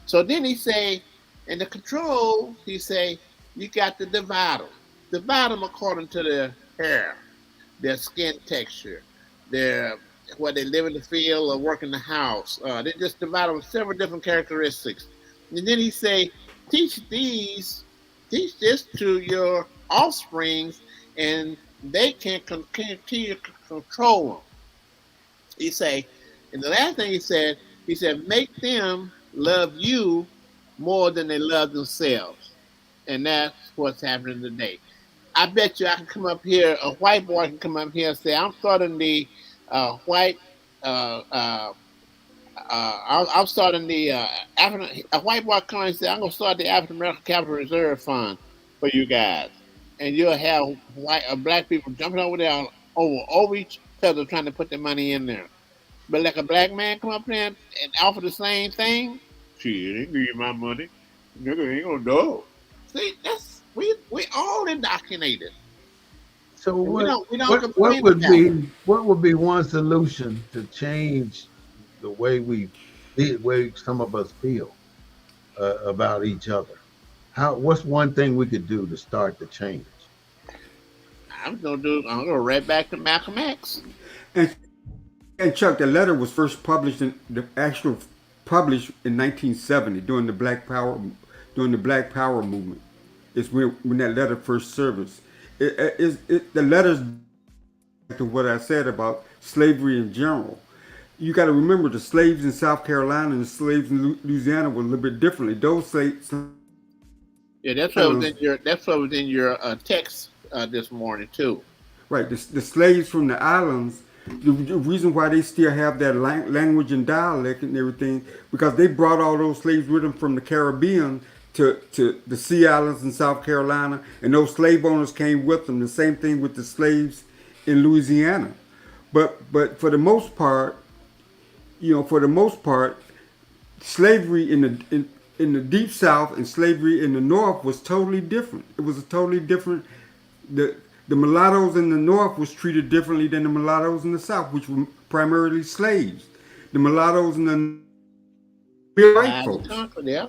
So then he say, in the control, he say, you got to divide them. Divide them according to their hair, their skin texture, their where they live in the field or work in the house. They just divide them with several different characteristics. And then he say, teach these, teach this to your offsprings, and they can continue to control them. He say, and the last thing he said, make them love you more than they love themselves. And that's what's happening today. I bet you I can come up here, a white boy can come up here and say, I'm starting the white, uh, uh, I'm starting the African, a white boy come and say, I'm going to start the African American Capital Reserve Fund for you guys. And you'll have white black people jumping over there over each other trying to put their money in there. But like a black man come up there and offer the same thing, shit, they give you my money. Nigga ain't gonna do. See, that's we all indoctrinated, So and we don't what complain about it. what would be one solution to change the way the way some of us feel about each other? How what's one thing we could do to start the change? I'm gonna right back to Malcolm X. And and Chuck, the letter was first published in the actual published in 1970 during the Black Power movement. It's when that letter first surfaced. The letters to what I said about slavery in general. You got to remember the slaves in South Carolina and the slaves in Louisiana were a little bit differently. Those slaves, Yeah, that's what was in your text this morning too. right? The slaves from the islands. The reason why they still have that language and dialect and everything, because they brought all those slaves with them from the Caribbean to the Sea Islands in South Carolina, and those slave owners came with them. The same thing with the slaves in Louisiana. But for the most part, slavery in the deep south and slavery in the north was totally different. It was a totally different. The mulattoes in the north was treated differently than the mulattoes in the south, which were primarily slaves. The mulattoes in the white Divide and folks. conquer, yeah.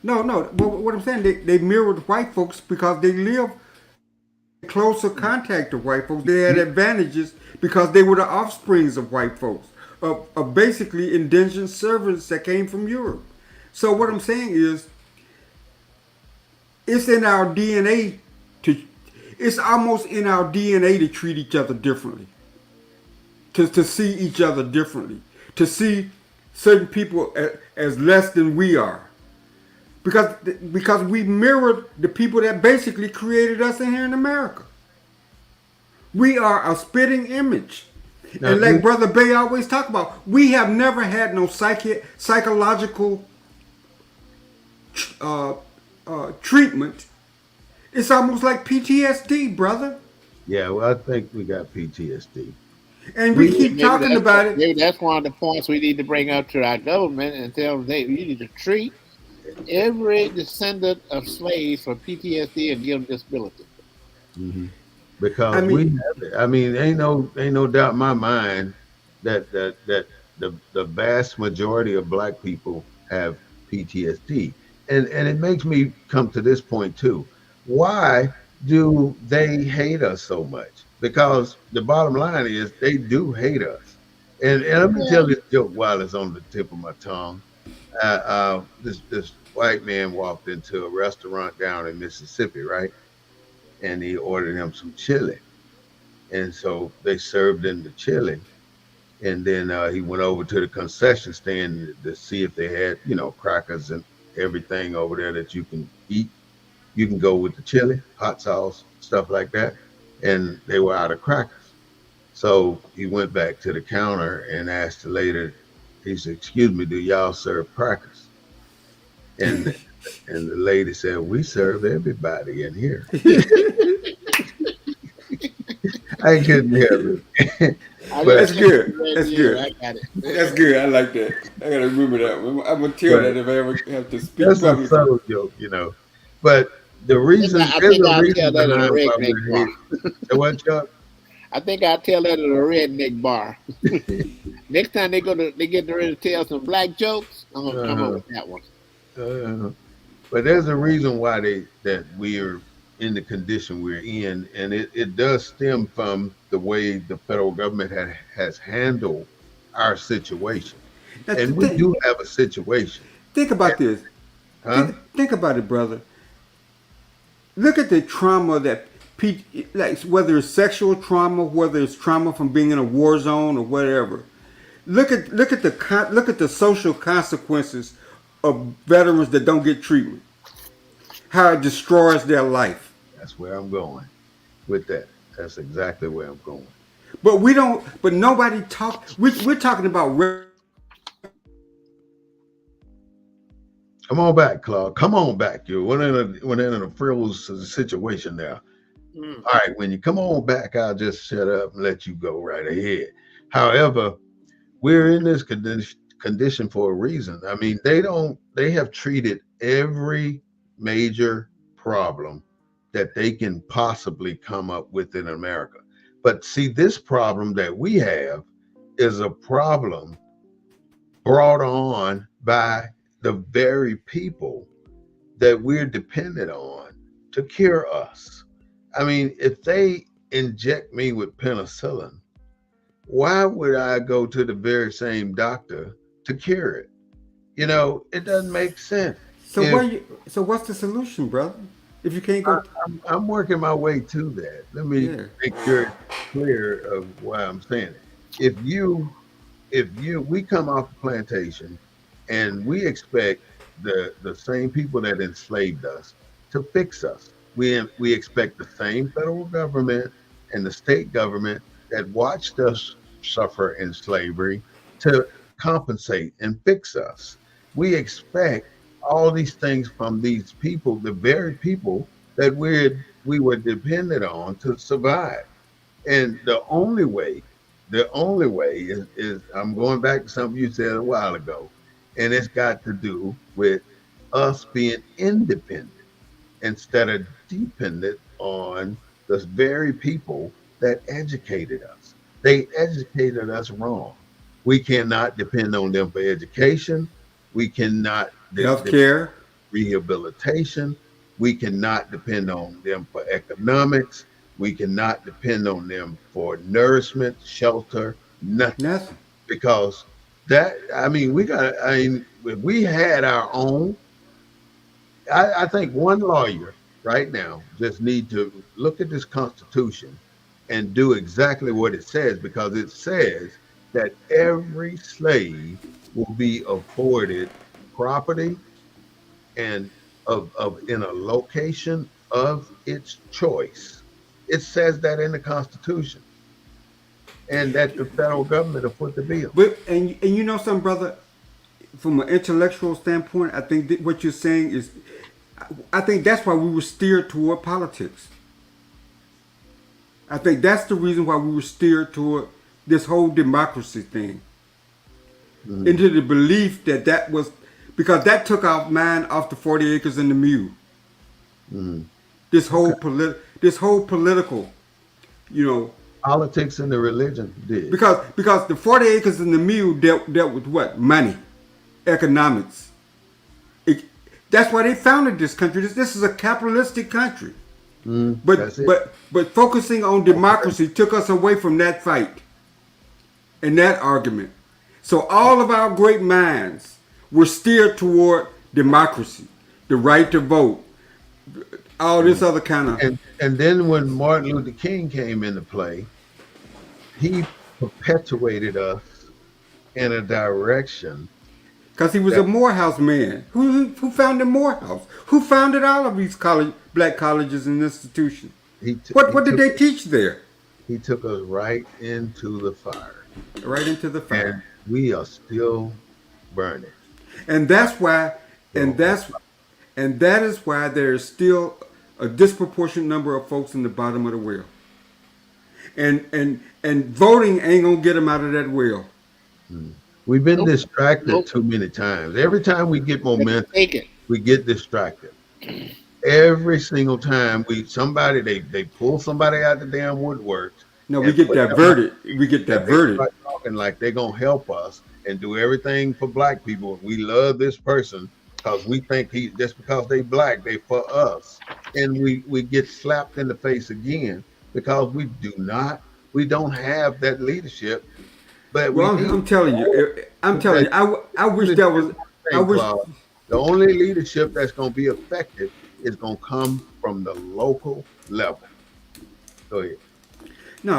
No, no. What I'm saying, they mirrored white folks because they lived in closer contact to white folks. They had advantages because they were the offsprings of white folks. of basically indentured servants that came from Europe. So what I'm saying is, it's in our DNA to, it's almost in our DNA to treat each other differently, to see each other differently, to see certain people as less than we are, because we mirrored the people that basically created us in here in America. We are a spitting image. Now, And like Brother Bay always talk about, we have never had no psychological uh, treatment. It's almost like PTSD, brother. yeah, well, I think we got PTSD. And we We keep talking about it. maybe that's one of the points we need to bring up to our government and tell them they you need to treat every descendant of slaves for PTSD and give them disability. Mhm. I because we mean, have it. I mean, ain't no doubt in my mind that the vast majority of black people have PTSD, and it makes me come to this point too. Why do they hate us so much? Because the bottom line is they do hate us. And let me tell Well, this joke while it's on the tip of my tongue. This white man walked into a restaurant down in Mississippi, right? And he ordered him some chili, and so they served in the chili. And then he went over to the concession stand to see if they had, crackers and everything over there that you can eat. You can go with the chili, hot sauce, stuff like that. And they were out of crackers. So he went back to the counter and asked the lady, he said, "Excuse me, do y'all serve crackers?" And and the lady said, "We serve everybody in here." I couldn't help it. I but that's just think good. That's yeah, good. I got That's it. good. I like that. I gotta remember that one. I'm gonna tell but that if I ever have to speak that's a publicly. subtle joke. But I there's think a I'll tell reason that at a behind why redneck we're bar. hated. So what, Chuck? I think I'll tell that at a redneck bar. Next time they get ready to tell some black jokes, I'm gonna come up uh, with that one. uh, but there's a reason why that we're in the condition we're in, and it does stem from the way the federal government has handled our situation. Now, And we do have a situation. think And, about this. huh? Think about it, brother. Look at the trauma that, like whether it's sexual trauma, whether it's trauma from being in a war zone or whatever. Look at the social consequences of veterans that don't get treatment. How it destroys their life. That's where I'm going with that. That's exactly where I'm going. But we don't. But nobody talk. We're talking about Come on back, Claude. Come on back. You we're in a frozen situation now. Mm. All right, when you come on back, I'll just shut up and let you go right ahead. However, we're in this condition for a reason. I mean, they have treated every major problem that they can possibly come up with in America. But see, this problem that we have is a problem brought on by the very people that we're dependent on to cure us. I mean, if they inject me with penicillin, why would I go to the very same doctor to cure it? It doesn't make sense. So If So what's the solution, brother? If you can't go, I'm working my way to that, let me yeah. make sure it's clear of why I'm saying it. If you we come off the plantation and we expect the same people that enslaved us to fix us. We expect the same federal government and the state government that watched us suffer in slavery to compensate and fix us. We expect all these things from these people, the very people that we were dependent on to survive. And the only way is I'm going back to something you said a while ago, and it's got to do with us being independent instead of dependent on the very people that educated us. They educated us wrong. We cannot depend on them for education. We cannot Healthcare. rehabilitation. We cannot depend on them for economics. We cannot depend on them for nourishment, shelter, nothing. Nothing. because that, I mean, we got, I mean, if we had our own, I think one lawyer right now just need to look at this Constitution and do exactly what it says, because it says that every slave will be afforded property and of in a location of its choice. It says that in the Constitution, and that the federal government will foot the bill. But and you know something, brother, from an intellectual standpoint, I think that what you're saying is, I think that's why we were steered toward politics. I think that's the reason why we were steered toward this whole democracy thing, Mhm. into the belief that that was because that took our mind off the 40 acres and the mule. Mhm. Okay. This whole political, you know, Politics and the religion did. because the 40 acres and the mule dealt with what? Money, economics. It, that's why they founded this country. This is a capitalistic country. That's it. But focusing on democracy took us away from that fight and that argument. So all of our great minds were steered toward democracy, the right to vote, all this other kind of. And then when Martin Luther King came into play, he perpetuated us in a direction Because he was that a Morehouse man. Who founded Morehouse? Who founded all of these black colleges and institutions? What did they teach there? he took us right into the fire, Right into the and fire. we are still burning. And that's why, and So, that's, and that is why there is still a disproportionate number of folks in the bottom of the well. And voting ain't gonna get them out of that well. we've been Nope. distracted Nope. too many times. Every time we get momentum, Take it. we get distracted. Every single time they pull somebody out the damn woodwork No, we and get put them up, diverted. We get and they diverted. start talking like they're gonna help us and do everything for black people. We love this person because we think he just because they black, they for us. And we get slapped in the face again because we don't have that leadership, but we Well, need. I'm telling you, I'm telling you, I wish that was, I Thing, wish. Claude. The only leadership that's going to be effective is going to come from the local level. Go ahead. No,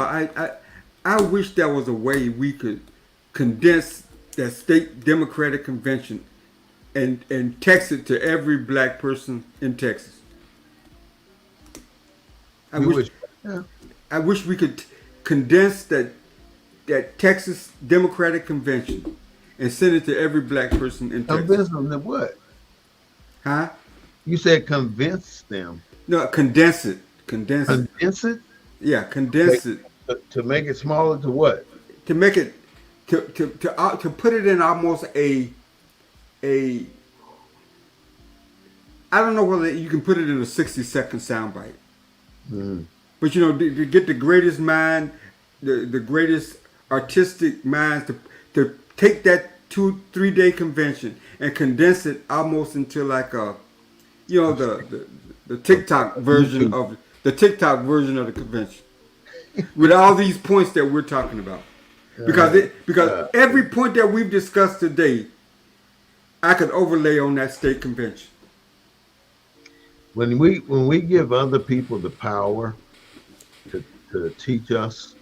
I wish there was a way we could condense that state Democratic convention and text it to every black person in Texas. I You wish wish, yeah. I wish we could condense that Texas Democratic convention and send it to every black person in Convince Texas. them that what? Huh? You said convince them. No, condense it. Condense it. Condense it? Yeah, Make, condense it to make it smaller to what? to make it to put it in almost a I don't know whether you can put it in a 60-second soundbite. Mm. But you know, to get the greatest mind, the greatest artistic minds to take that 2-3 day convention and condense it almost into like a, you know, the TikTok version of the convention with all these points that we're talking about. Because every point that we've discussed today, I could overlay on that state convention. When we give other people the power to teach us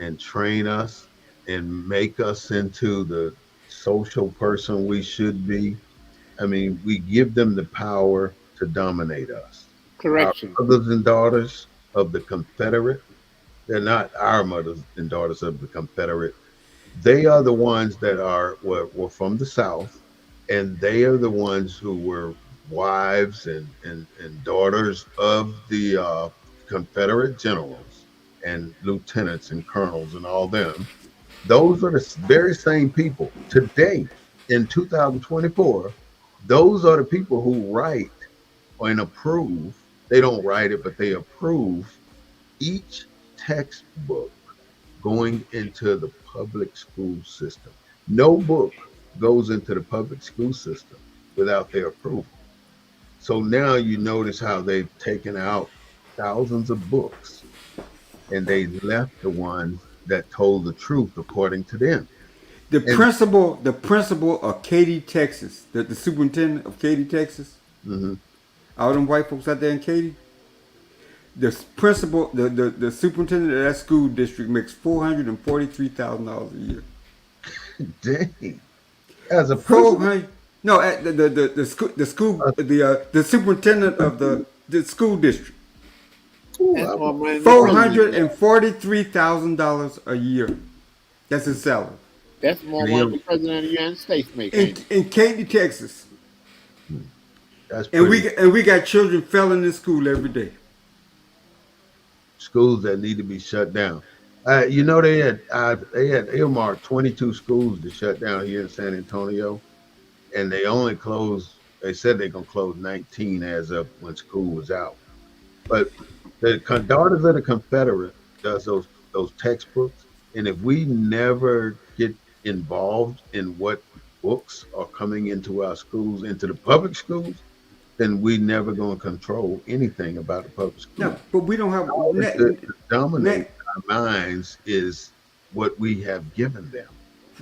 and train us and make us into the social person we should be, I mean, we give them the power to dominate us. Our Correction. mothers and daughters of the Confederate, they're not our mothers and daughters of the Confederate. They are the ones that were from the South, and they are the ones who were wives and daughters of the Confederate generals and lieutenants and colonels and all them. Those are the very same people today in 2024. Those are the people who write and approve. They don't write it, but they approve each textbook going into the public school system. No book goes into the public school system without their approval. So now you notice how they've taken out thousands of books and they left the ones that told the truth according to them. And the principal of Katy, Texas, the superintendent of Katy, Texas, mhm. all them white folks out there in Katy, the principal, the superintendent of that school district makes $443,000 a year. Dang, as a Four principal, hundred. No, at uh, the superintendent of the school district, ooh, That's more money than the four president hundred gets. and $43,000 a year. That's his salary That's more and money than he'll, the president of the United States make, ain't it? in Katy, Texas, that's and pretty. we got children failing in school every day. Schools that need to be shut down. They had earmarked 22 schools to shut down here in San Antonio, and they only closed. They said they're gonna close 19 as of when school was out. But the Daughters of the Confederate does those textbooks, and if we never get involved in what books are coming into our schools, into the public schools, then we never gonna control anything about the public No, schools. but we don't have All to dominate our minds is what we have given them.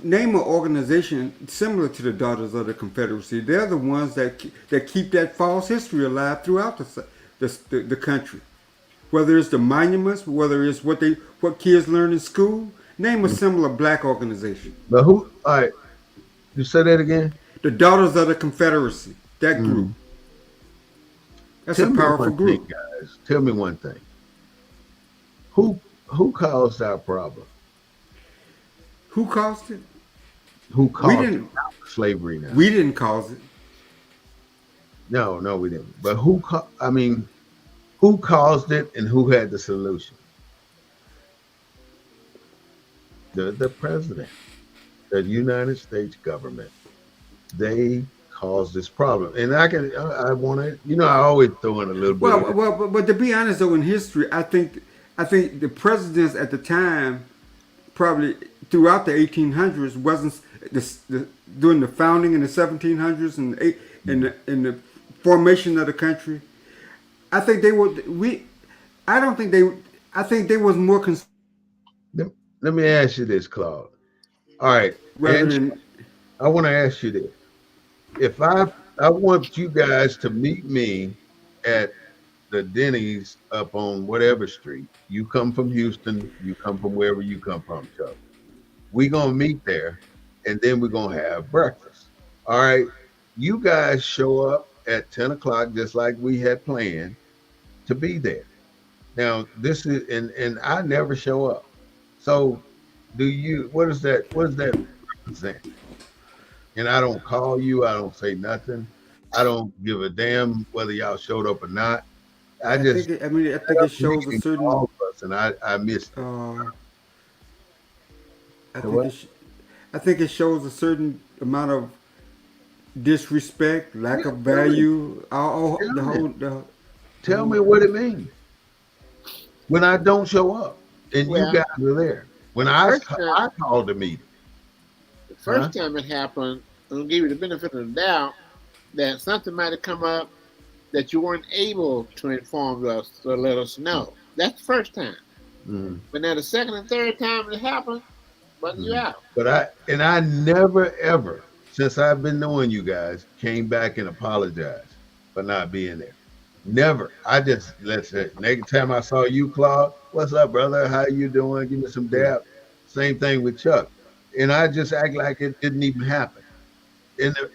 name an organization similar to the Daughters of the Confederacy. They're the ones that keep that false history alive throughout the country. Whether it's the monuments, whether it's what kids learn in school. Name a similar black organization. But who? All right, you say that again. The Daughters of the Confederacy. That group. Mm. That's a Tell me powerful one thing, group. guys. Tell me one thing. Who caused our problem? Who caused it? Who We caused didn't. slavery now? We didn't cause it. No, no, we didn't. But I mean, who caused it and who had the solution? The president, the United States government. They caused this problem, and I want to. I always throw in a little bit of. But to be honest, though, in history, I think the presidents at the time, probably throughout the 1800s, wasn't during the founding in the 1700s and the formation of the country. I think they were we. I don't think they. I think they was more Let, let me ask you this, Claude. All right, rather and than I want to ask you this. If I want you guys to meet me at the Denny's up on whatever street. You come from Houston, you come from wherever you come from, Chuck. We gonna meet there, and then we're gonna have breakfast. All right. You guys show up at 10 o'clock, just like we had planned to be there. Now, this is and I never show up. So do you what does that represent? And I don't call you, I don't say nothing. I don't give a damn whether y'all showed up or not. I just I set think it up a shows a meeting for certain. all of us, and I missed it. Uh, I So think what? I think it shows a certain amount of disrespect, lack Yeah, of value. All tell the me, whole the tell whole. me what it means when I don't show up and you Well, guys are there. When the first time, I called the meeting, the huh? first time it happened, I'm gonna give you the benefit of the doubt that something might have come up that you weren't able to inform us or let us know. That's the first time. Mm-hmm. But now the second and third time it happened, button you Mm-hmm. out. But I never ever since I've been knowing you guys came back and apologized for not being there. Never. I just let's say next time I saw you, Claude, what's up, brother? How you doing? Give me some Yeah. dap. Same thing with Chuck. And I just act like it didn't even happen.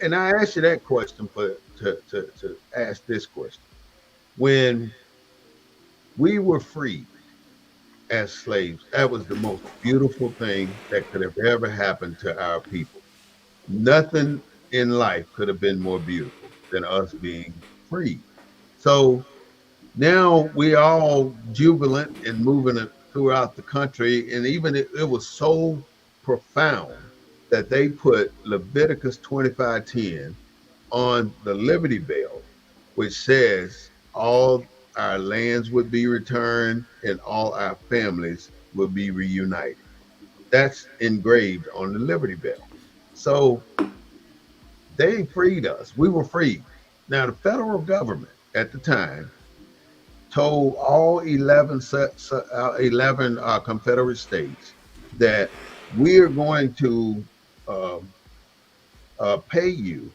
And I asked you that question for to ask this question. When we were free as slaves, that was the most beautiful thing that could have ever happened to our people. Nothing in life could have been more beautiful than us being free. So now we all jubilant and moving it throughout the country, and even it was so profound that they put Leviticus 25:10 on the Liberty Bell, which says all our lands would be returned and all our families would be reunited. That's engraved on the Liberty Bell. So they freed us. We were free. Now, the federal government at the time told all 11 Confederate states that we are going to um, pay you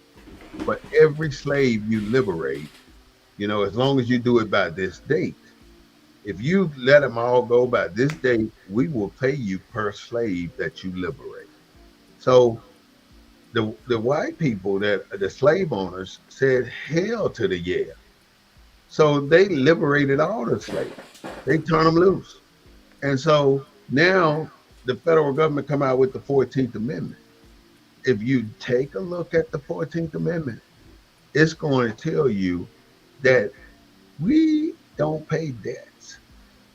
for every slave you liberate. As long as you do it by this date. If you let them all go by this date, we will pay you per slave that you liberate. So the white people, that the slave owners, said hell to the yeah. So they liberated all the slaves. They turned them loose. And so now the federal government come out with the 14th Amendment. If you take a look at the 14th Amendment, it's going to tell you that we don't pay debts,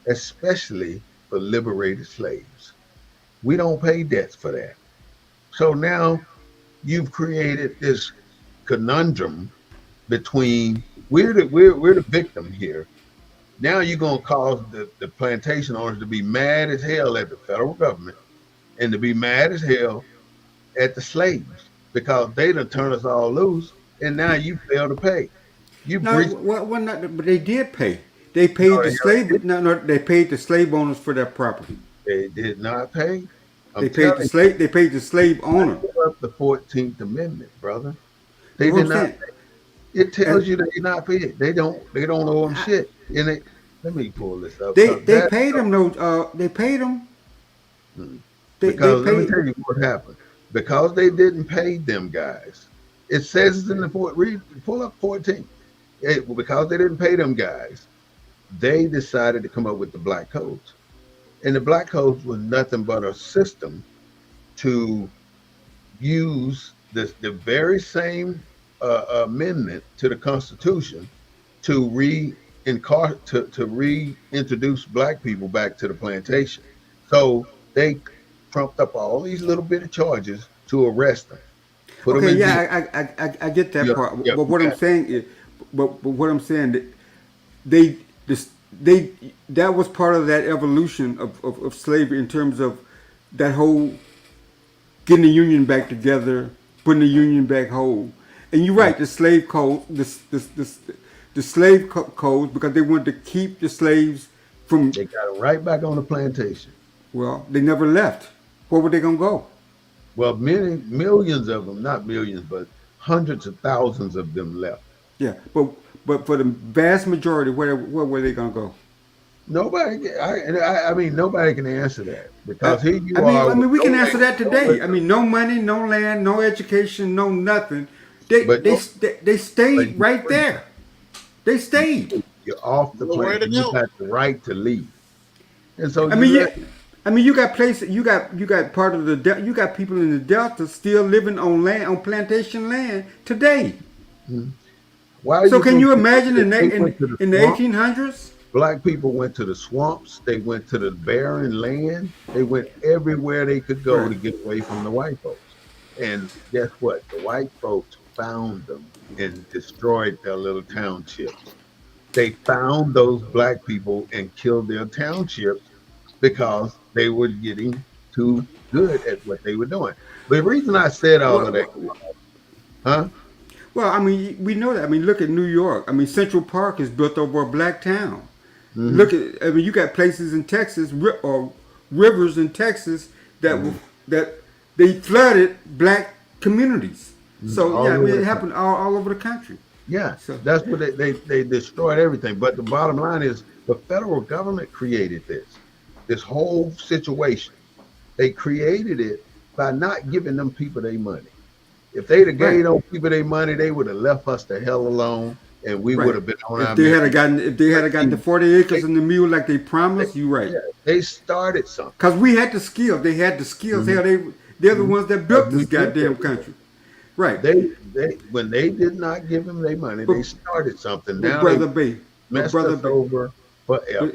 especially for liberated slaves. We don't pay debts for that. So now you've created this conundrum between we're the victim here. Now you're gonna cause the plantation owners to be mad as hell at the federal government and to be mad as hell at the slaves because they done turn us all loose and now you fail to pay. You No, breach. well, not, but they did pay. They No, paid the slave. No, no, they paid the slave owners for their property. they did not pay. They I'm paid the telling slave. They paid the slave you, owner. look up the 14th Amendment, brother. But They what did I'm not. saying, It and tells you they not paid. They don't owe them shit. And let me pull this up because they paid them. No, they paid them. They because let me paid. tell you what happened. Because they didn't pay them guys. It says in the read, pull up 14. Because they didn't pay them guys, they decided to come up with the black codes. And the black codes was nothing but a system to use the very same amendment to the Constitution to to reintroduce black people back to the plantation. So they trumped up all these little bit of charges to arrest them, put them Okay, in jail. yeah, I get that Yeah, part. yeah, But what I'm yeah. saying is, but what I'm saying that they this they that was part of that evolution of slavery in terms of that whole getting the union back together, putting the union back whole. And you're Mm. right, the slave code, the slave codes, because they wanted to keep the slaves from. They got them right back on the plantation. Well, they never left. Where were they gonna go? Well, many millions of them, not millions, but hundreds of thousands of them left. Yeah, but for the vast majority, where were they gonna go? I mean, nobody can answer that I, because here you I are with mean, we no can answer labor, that no today. I labor, mean, no money, no land, no education, no nothing. They but they no, they but stayed you right free. there. They stayed. You're off the Nowhere planet. to You go. got the right to leave, and so I you mean, let. you got places. You got part of the. You got people in the Delta still living on land, on plantation land today. Mhm. Why So you can think you imagine they went to the in the swamp? 1800s? Black people went to the swamps. They went to the barren land. They went everywhere they could go Right. to get away from the white folks. And guess what? The white folks found them and destroyed their little townships. They found those black people and killed their townships because they were getting too good at what they were doing. But the reason I said all of that, Well, huh? well, I mean, we know that. I mean, look at New York. I mean, Central Park is built over a black town. Hmm. Look at. I mean, you got places in Texas or rivers in Texas that Hmm. that they flooded black communities. So yeah, All I mean, over it the country. happened all over the country. Yeah, So that's what they destroyed everything. But the bottom line is the federal government created this whole situation. They created it by not giving them people their money. If they'd have right, gave those people their money, they would have left us the hell alone, and we would right. have been on our merry. If they had gotten the 40 They, acres and the mule like they they, promised, you right. yeah, they started something. Cause we had the skills. They had the skills. Hmm. Hell, they're the Hmm. ones that Because built this we built goddamn everything. country. Right. They when they did not give them their money, But they started something. but Now they brother Bay, but messed brother us Bay, over but forever.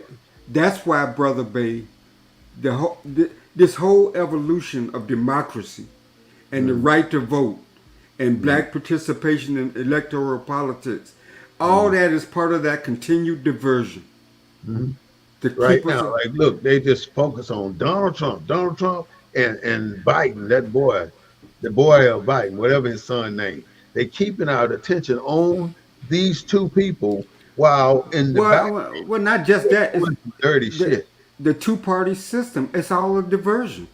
that's why brother Bay, this whole evolution of democracy and the Hmm. right to vote and Hmm. black participation in electoral politics, all Hmm. that is part of that continued diversion Hmm. to Right keep us. now. Like, look, they just focus on Donald Trump, and Biden, that boy, the boy of Biden, whatever his son name. They keeping our attention on these two people while in the back Well, not just they're that. It's doing some dirty the shit. the two party system. It's all a diversion,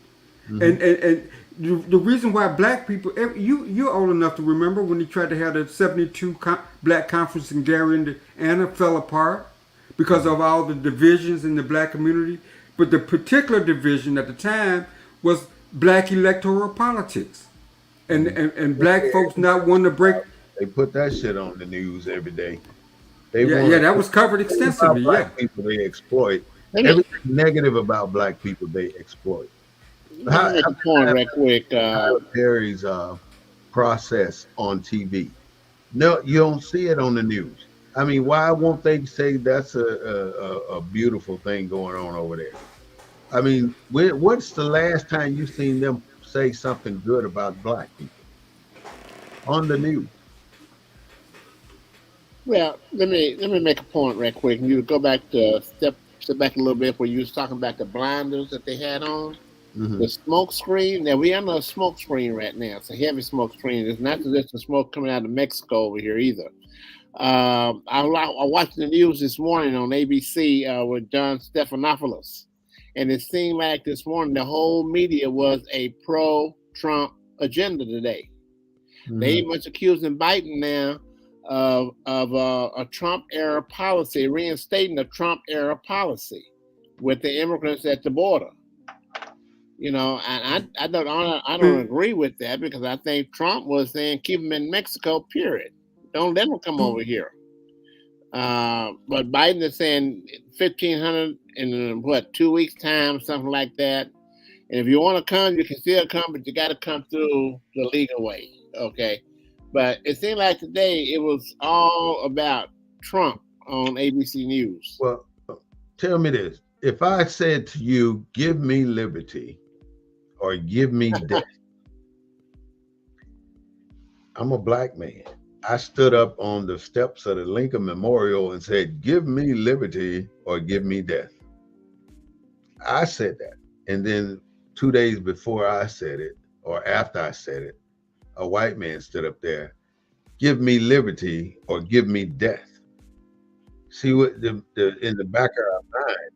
Hmm. and the reason why black people, you're old enough to remember when he tried to have the 72 black conference in Gary, Indiana, fell apart because of all the divisions in the black community. But the particular division at the time was black electoral politics, and black folks not wanting to break. They put that shit on the news every day. They Yeah, want that was covered extensively. Yeah. black people they exploit. Everything negative about black people they exploit. Let me make a point right quick. Perry's process on TV. No, you don't see it on the news. I mean, why won't they say that's a beautiful thing going on over there? I mean, what's the last time you seen them say something good about black people on the news? Well, let me make a point right quick. And you go back to step back a little bit where you was talking about the blinders that they had on. The smoke screen. Now we under a smoke screen right now. It's a heavy smoke screen. It's not just the smoke coming out of Mexico over here either. I watched the news this morning on ABC with John Stephanopoulos, and it seemed like this morning the whole media was a pro-Trump agenda today. They much accusing Biden now of a Trump era policy, reinstating a Trump era policy with the immigrants at the border. You know, and I don't agree with that because I think Trump was saying keep them in Mexico, period. Don't let them come over here. But Biden is saying 1,500 in 2 weeks' time, something like that. And if you want to come, you can still come, but you got to come through the legal way, okay? But it seemed like today it was all about Trump on ABC News. Well, tell me this. If I said to you, give me liberty or give me death, I'm a black man. I stood up on the steps of the Lincoln Memorial and said, give me liberty or give me death. I said that. And then 2 days before I said it, or after I said it, a white man stood up there, give me liberty or give me death. See what in the back of our mind,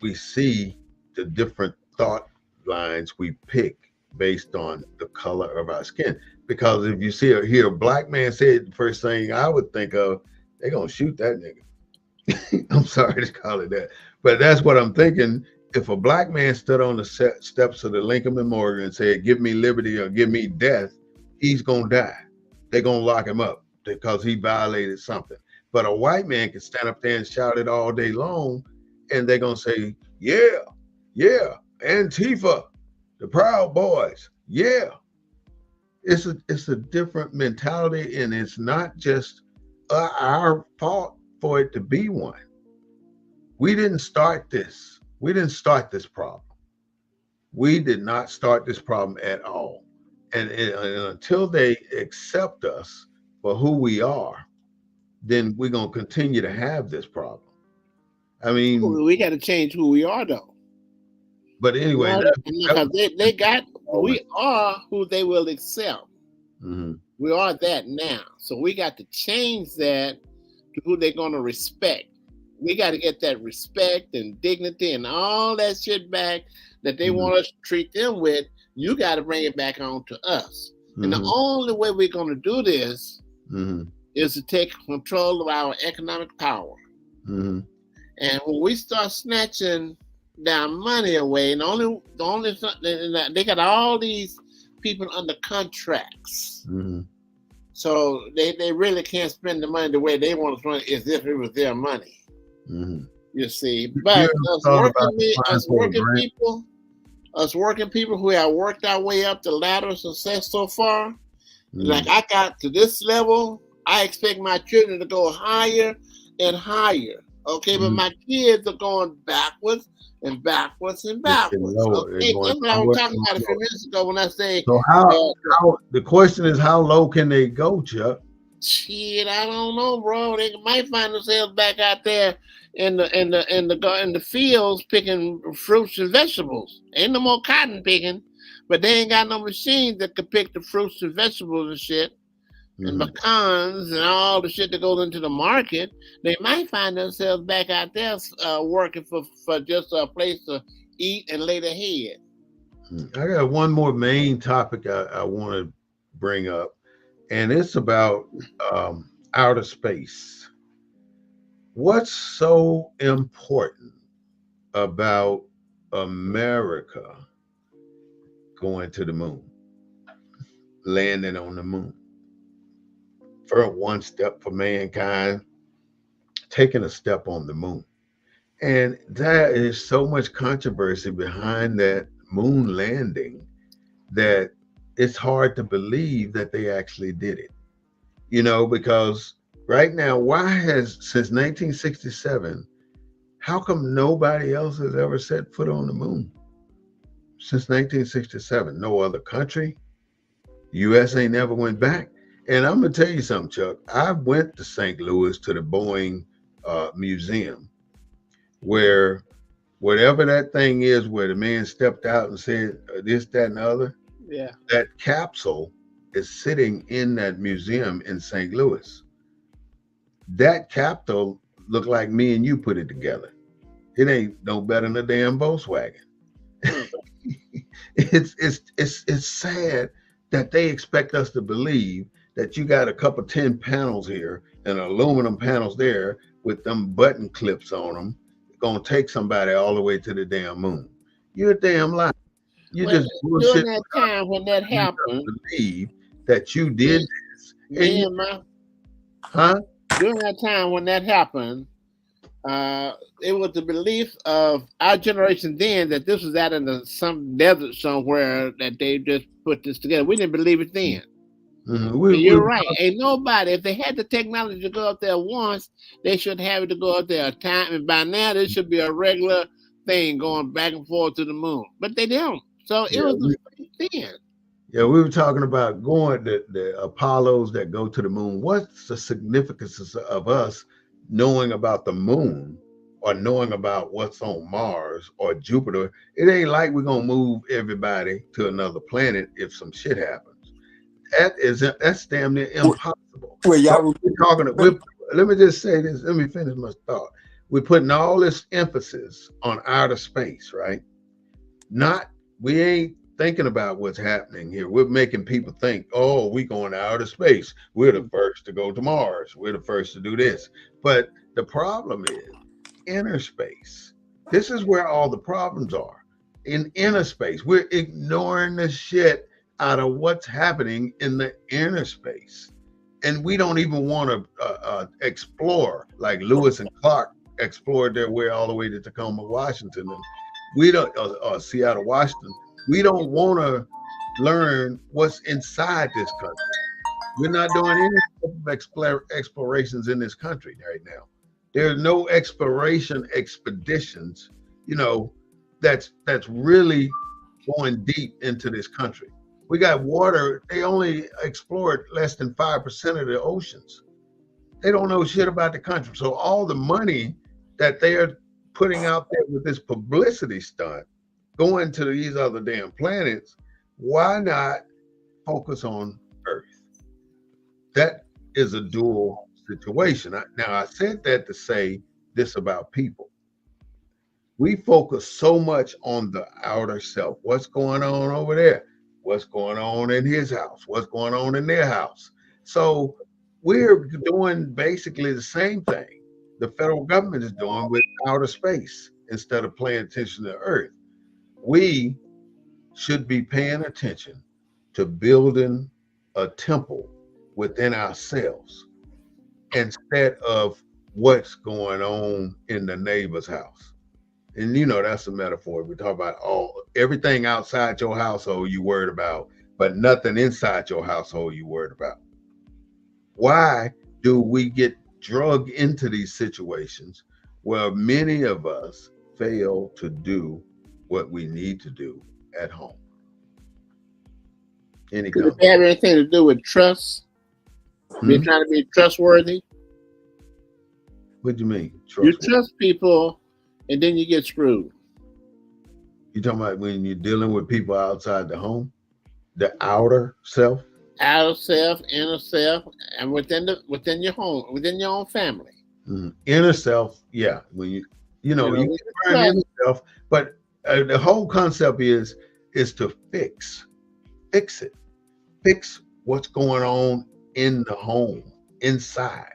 we see the different thought lines we pick based on the color of our skin. Because if you hear a black man say it, the first thing I would think of, they're gonna shoot that nigga. I'm sorry to call it that, but that's what I'm thinking. If a black man stood on the steps of the Lincoln Memorial and said, give me liberty or give me death, he's gonna die. They're gonna lock him up because he violated something. But a white man can stand up there and shout it all day long, and they're gonna say, yeah, Antifa, the Proud Boys, yeah. It's a different mentality, and it's not just our fault for it to be one. We didn't start this. We didn't start this problem. We did not start this problem at all. And until they accept us for who we are, then we're going to continue to have this problem. I mean, we got to change who we are, though. But anyway, we are who they will accept. We are that now. So we got to change that to who they're going to respect. We got to get that respect and dignity and all that shit back that they want us to treat them with. You got to bring it back on to us. And the only way we're going to do this is to take control of our economic power. And when we start snatching down money away, and the only they got all these people under contracts, so they really can't spend the money the way they want to spend it, as if it was their money. You see, but us working people who have worked our way up the ladder of success so far, like I got to this level, I expect my children to go higher and higher. Okay, but my kids are going backwards and backwards and backwards. Okay, that's what I was talking about a few minutes ago when I say. So how the question is, how low can they go, Chuck? Shit, I don't know, bro. They might find themselves back out there in the fields picking fruits and vegetables. Ain't no more cotton picking, but they ain't got no machines that could pick the fruits and vegetables and shit. And pecans and all the shit that goes into the market. They might find themselves back out there working for just a place to eat and lay their head. I got one more main topic I want to bring up, and it's about outer space. What's so important about America going to the moon, landing on the moon? For one step for mankind, taking a step on the moon. And there is so much controversy behind that moon landing that it's hard to believe that they actually did it. Because right now, why has since 1967, how come nobody else has ever set foot on the moon? Since 1967, no other country. USA never went back. And I'm gonna tell you something, Chuck. I went to St. Louis to the Boeing museum, where whatever that thing is, where the man stepped out and said this, that, and the other, Yeah. that capsule is sitting in that museum in St. Louis. That capsule looked like me and you put it together. It ain't no better than a damn Volkswagen. It's sad that they expect us to believe that you got a couple 10 panels here and aluminum panels there with them button clips on them, gonna take somebody all the way to the damn moon. You're a damn lie. You Well, just during bullshit. that time when that happened, Believe that you did this. me and my Huh? during that time when that happened, it was the belief of our generation then that this was out in some desert somewhere that they just put this together. We didn't believe it then. You're right. Ain't nobody. If they had the technology to go up there once, they should have it to go up there a time. And by now, this should be a regular thing going back and forth to the moon. But they don't. So it was the same thing. Yeah, we were talking about going the Apollos that go to the moon. What's the significance of us knowing about the moon or knowing about what's on Mars or Jupiter? It ain't like we're gonna move everybody to another planet if some shit happens. That's damn near impossible. Well, y'all Let me just say this. Let me finish my thought. We're putting all this emphasis on outer space, right? We ain't thinking about what's happening here. We're making people think, oh, we going to outer space. We're the first to go to Mars. We're the first to do this. But the problem is inner space. This is where all the problems are. In inner space, we're ignoring the shit out of what's happening in the inner space. And we don't even want to explore like Lewis and Clark explored their way all the way to Tacoma, Washington. And we don't, Seattle, Washington. We don't want to learn what's inside this country. We're not doing any explorations in this country right now. There's no exploration expeditions, that's really going deep into this country. We got water. They only explored less than 5% of the oceans. They don't know shit about the country. So all the money that they're putting out there with this publicity stunt going to these other damn planets, why not focus on Earth? That is a dual situation. Now, I said that to say this about people. We focus so much on the outer self. What's going on over there? What's going on in his house? What's going on in their house? So we're doing basically the same thing the federal government is doing with outer space instead of paying attention to Earth. We should be paying attention to building a temple within ourselves instead of what's going on in the neighbor's house. And that's a metaphor. We talk about everything outside your household you worried about, but nothing inside your household you worried about. Why do we get drugged into these situations where many of us fail to do what we need to do at home? Does it have anything to do with trust? You're trying to be trustworthy? What do you mean? You trust people and then you get screwed. You talking about when you're dealing with people outside the home? The outer self? Outer self, inner self, and within your home, within your own family. Inner self, yeah. When you can burn inner self, but the whole concept is is to fix it, fix what's going on in the home, inside.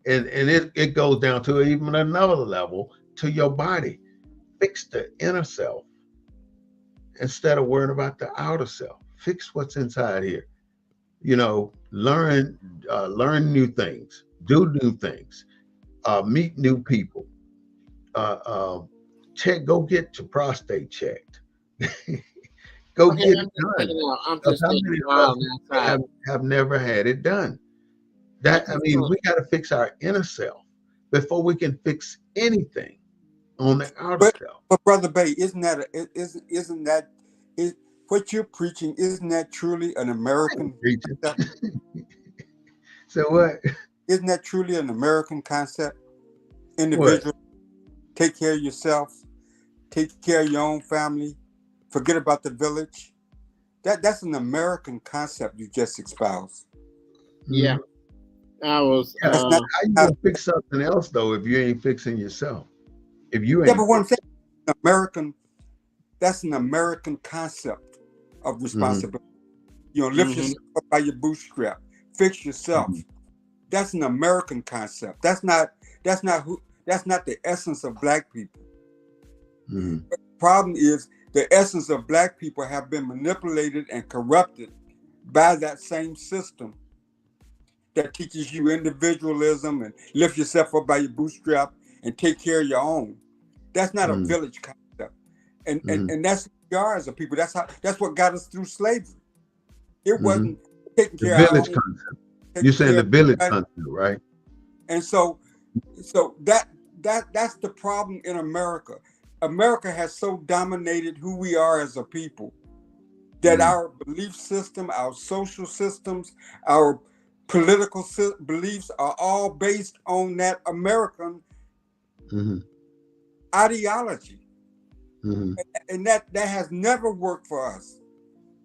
And it goes down to even another level, to your body. Fix the inner self instead of worrying about the outer self. Fix what's inside here. Learn new things, do new things, meet new people. Uh, uh, go get your prostate checked. Go Okay, get I'm it just done. checking out. I'm Because just how taking many a of while us outside. have never had it done? I I just mean, want we got to fix our inner self before we can fix anything on the outer But self. Brother Bay, isn't that is what you're preaching? Isn't that truly an I American ain't preaching. concept? So what? Isn't that truly an American concept? What? Individual, take care of yourself, take care of your own family, forget about the village. That's an American concept you just espoused. yeah. Mhm. I was That's not, How you not gonna fix something else though if you ain't fixing yourself? If you yeah, ain't but what I'm saying, fixing. American. That's an American concept of Mhm, responsibility. Lift hmm yourself up by your bootstrap, fix yourself. mhm, That's an American concept. That's not the essence of black people. mhm, Problem is the essence of black people have been manipulated and corrupted by that same system that teaches you individualism and lift yourself up by your bootstrap and take care of your own. That's not a mhm, village concept. And and, mhm, and that's who we are as a people. That's what got us through slavery. It mhm. wasn't taking The care of our village own, concept. You're taking saying care the of village everybody. concept, right? And so that's the problem in America. America has so dominated who we are as a people that Mhm, our belief system, our social systems, our political beliefs are all based on that American mhm, ideology, mhm, and that has never worked for us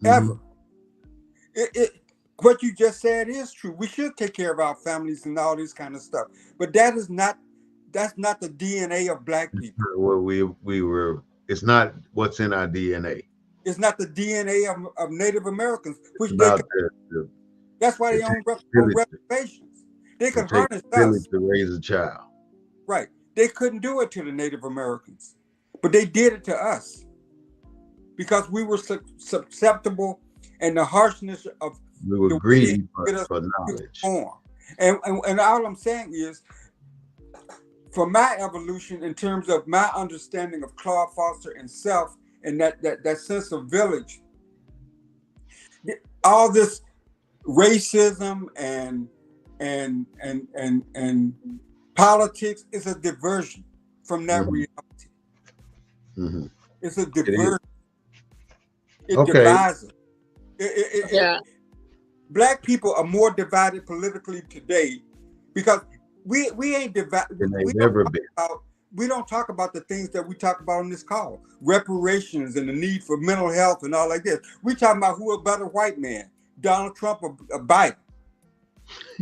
ever. mhm. What you just said is true. We should take care of our families and all this kind of stuff, but that's not the DNA of black people. What we were. It's not what's in our DNA. It's not the DNA of Native Americans, It's which they about could. That's why it they takes a own village. reservations. They It could takes harness a village us, to raise a child. right? They couldn't do it to the Native Americans, but they did it to us because we were susceptible, and the harshness of We were the way they greedy get us for to knowledge. conform. And all I'm saying is, for my evolution in terms of my understanding of Claude Foster and self and that sense of village, all this racism and politics is a diversion from that Mhm, reality. mhm. It's a It is. diversion. It Okay. divides us. Yeah. Black people are more divided politically today because we ain't divided. Than We they've don't ever talk been. about the things that we talk about on this call, reparations and the need for mental health and all like this. We talking about who a better white man, Donald Trump or Biden.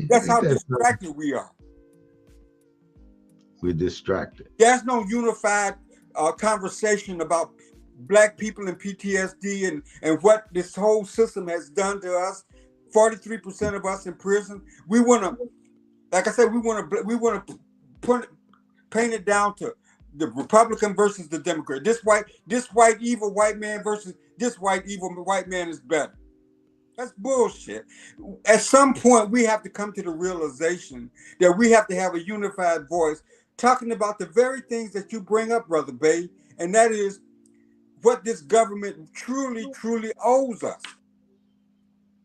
That's Ain't how that something? distracted we are. We're distracted. There's no unified conversation about black people and PTSD and what this whole system has done to us. 43% of us in prison. We want to, like I said, we want to paint it down to the Republican versus the Democrat. This white evil white man versus this white evil white man is better. That's bullshit. At some point, we have to come to the realization that we have to have a unified voice talking about the very things that you bring up, Brother Bay, and that is what this government truly, truly owes us.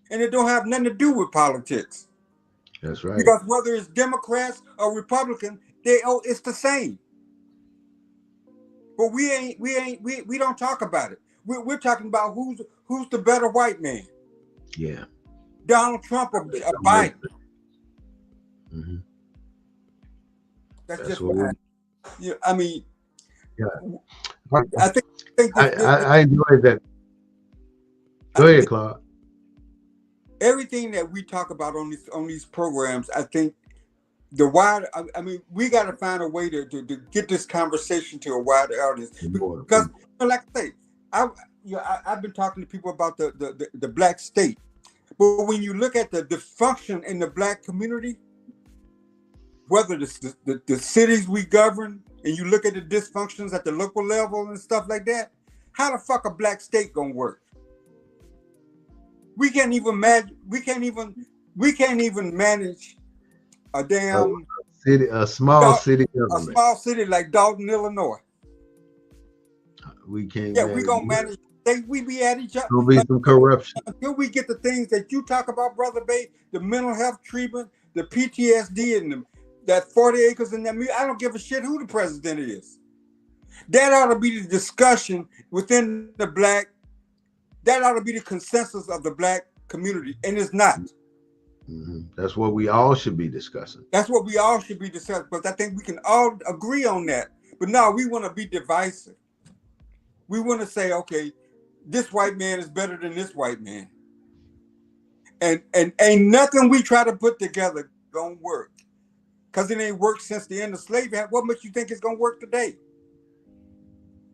And it don't have nothing to do with politics. That's right. Because whether it's Democrats or Republicans, it's the same. But we don't talk about it. We're talking about who's the better white man, Yeah. Donald Trump or Some Biden. racist. Hmm. That's That's just what what I mean. yeah. I think I enjoyed that. Go ahead, Claude. everything that we talk about on these programs, I think the wider. I mean, we got to find a way to get this conversation to a wider audience More because, people. like I say, I've been talking to people about the black state, but when you look at the dysfunction in the black community, whether the cities we govern, and you look at the dysfunctions at the local level and stuff like that, how the fuck a black state gonna work? We can't even manage. We can't even manage a damn city, a small city government. A small city like Dalton, Illinois. We can't. Yeah, we gonna manage. We be at each other. There'll be some corruption until we get the things that you talk about, Brother Bay, the mental health treatment, the PTSD, and that 40 acres in that. I don't give a shit who the president is. That ought to be the discussion within the black. That ought to be the consensus of the black community, and it's not. Mm-hmm. That's what we all should be discussing. That's what we all should be discussing. But I think we can all agree on that. But now we want to be divisive. We want to say, okay, this white man is better than this white man. And ain't nothing we try to put together gonna work. Because it ain't worked since the end of slavery. What makes you think it's gonna work today?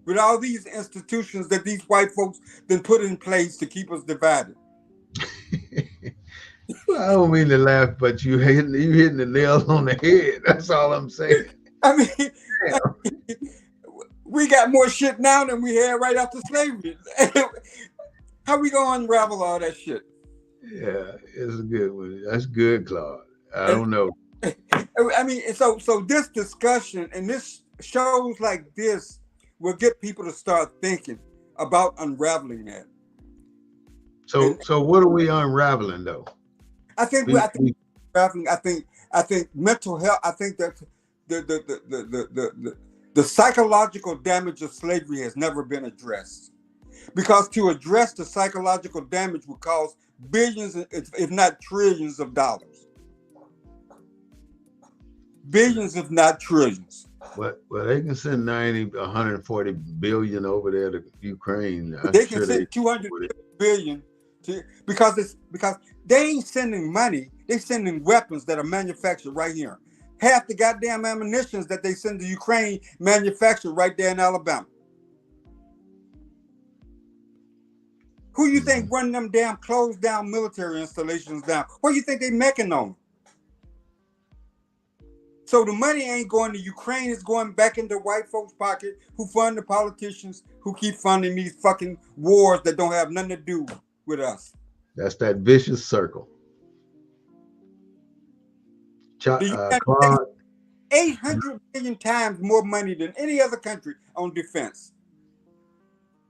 With all these institutions that these white folks been put in place to keep us divided. Well, I don't mean to laugh, but you hitting the nail on the head. That's all I'm saying. I mean, we got more shit now than we had right after slavery. How we gonna unravel all that shit? Yeah, it's a good one. That's good, Claude. I don't know. I mean, so this discussion and this shows like this will get people to start thinking about unraveling that. So what are we unraveling though? I think mental health. I think that the psychological damage of slavery has never been addressed, because to address the psychological damage would cost billions, if not trillions, of dollars. Billions, if not trillions. Well, they can send 140 billion over there to Ukraine. They can send 200 billion because they ain't sending money. They're sending weapons that are manufactured right here. Half the goddamn ammunitions that they send to Ukraine manufactured right there in Alabama. Who you think run them damn closed down military installations down? What do you think they making on? So the money ain't going to Ukraine, it's going back into white folks' pocket who fund the politicians who keep funding these fucking wars that don't have nothing to do with us. That's that vicious circle. Claude, 800 billion times more money than any other country on defense.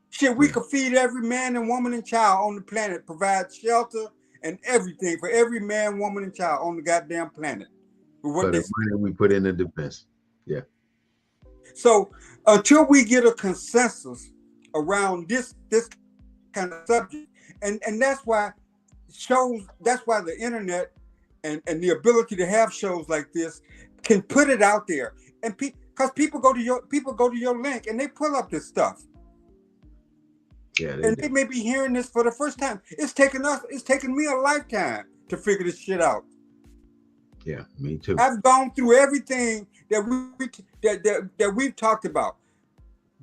Shit, we could feed every man and woman and child on the planet, provide shelter and everything for every man, woman, and child on the goddamn planet. For the money we put in the defense. Yeah. So until we get a consensus around this kind of subject, and that's why the internet and the ability to have shows like this can put it out there, and because people go to your link and they pull up this stuff. Yeah, they may be hearing this for the first time. It's taken me a lifetime to figure this shit out. Yeah, me too. I've gone through everything that we've talked about.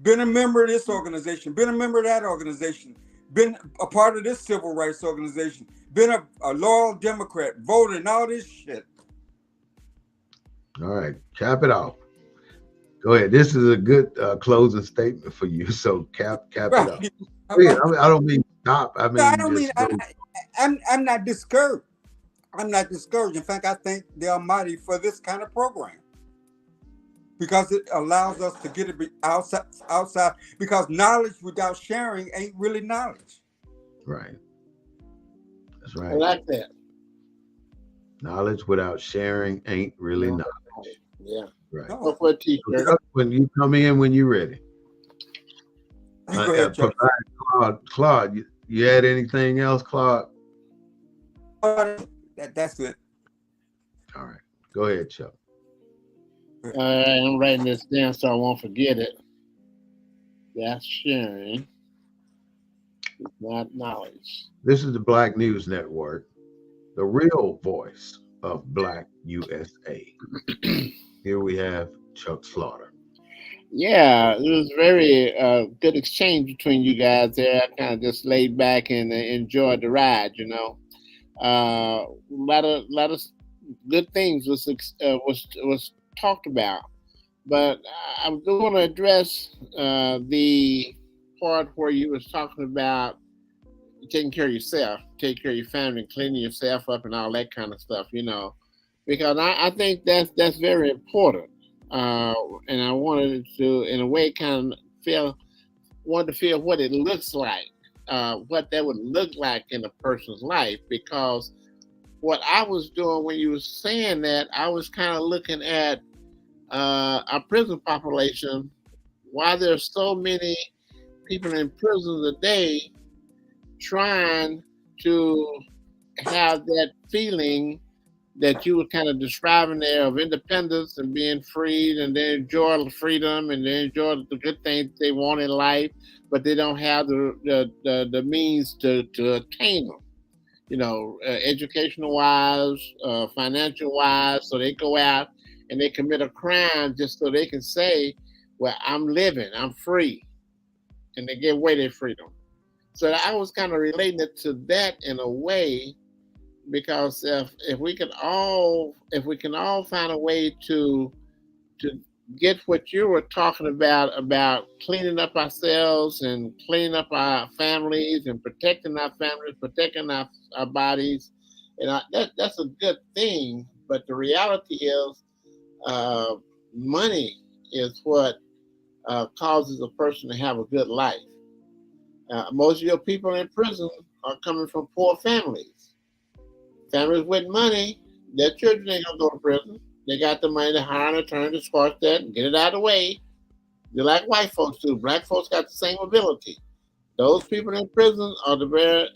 Been a member of this organization, been a member of that organization, been a part of this civil rights organization, been a loyal Democrat, voted and all this shit. All right, cap it off. Go ahead. This is a good closing statement for you. So cap it off. I don't mean stop. I mean, no, I don't mean. I'm not discouraged. I'm not discouraged. In fact, I thank the Almighty for this kind of program, because it allows us to get it outside. Because knowledge without sharing ain't really knowledge. Right. That's right. I like that. Knowledge without sharing ain't really knowledge. Yeah. Right. No. For a t-shirt. When you come in, when you're ready. Claude, you had anything else, Claude? That's it. All right. Go ahead, Chuck. I'm writing this down so I won't forget it. That's sharing. It's not knowledge. This is the Black News Network, the real voice of Black U.S.A. Here we have Chuck Slaughter. Yeah, it was very good exchange between you guys there. I kind of just laid back and enjoyed the ride. A lot of good things was talked about, but I do want to address the part where you was talking about taking care of yourself, taking care of your family, cleaning yourself up, and all that kind of stuff. Because I think that's very important. Uh, and I wanted to, in a way, kind of wanted to feel what it looks like, what that would look like in a person's life. Because what I was doing when you were saying that, I was kind of looking at our prison population. Why there's so many people in prison today trying to have that feeling that you were kind of describing there of independence and being freed, and they enjoy the freedom and they enjoy the good things they want in life, but they don't have the means to attain them. Educational wise, financial wise. So they go out and they commit a crime just so they can say, "Well, I'm living, I'm free," and they give away their freedom. So I was kind of relating it to that in a way, because if we can all find a way to get what you were talking about cleaning up ourselves and cleaning up our families and protecting our families, protecting our bodies, and that's a good thing. But the reality is, uh, money is what causes a person to have a good life. Most of your people in prison are coming from poor families. Families with money, their children ain't gonna go to prison. They got the money to hire an attorney to squash that and get it out of the way. They're like white folks do. Black folks got the same ability. Those people in prison are they're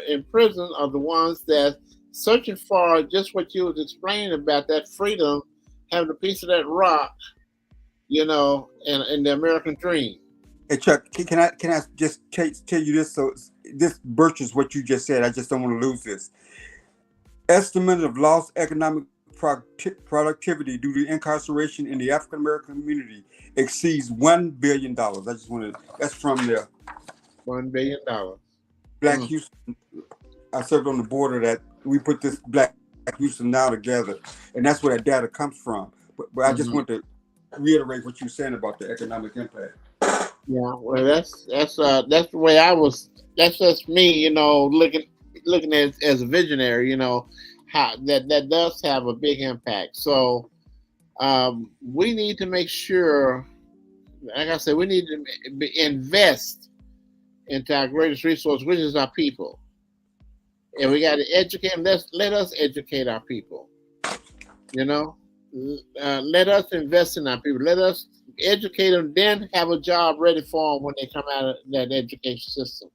in prison are the ones that searching for just what you was explaining about that freedom, having a piece of that rock, in the American dream. Hey Chuck, can I just tell you this? So this virtues what you just said. I just don't want to lose this. Estimate of lost economic productivity due to incarceration in the African American community exceeds $1 billion. I just want to. That's from the $1 billion. Black Houston. I served on the board of that. We put this Black Houston now together, and that's where that data comes from. But I just want to reiterate what you're saying about the economic impact. Yeah, well, that's the way I was. That's just me, looking at it as a visionary. How that does have a big impact. So we need to make sure, like I said, we need to invest into our greatest resource, which is our people, and we got to educate them. Let us educate our people. Let us invest in our people. Let us educate them, then have a job ready for them when they come out of that education system.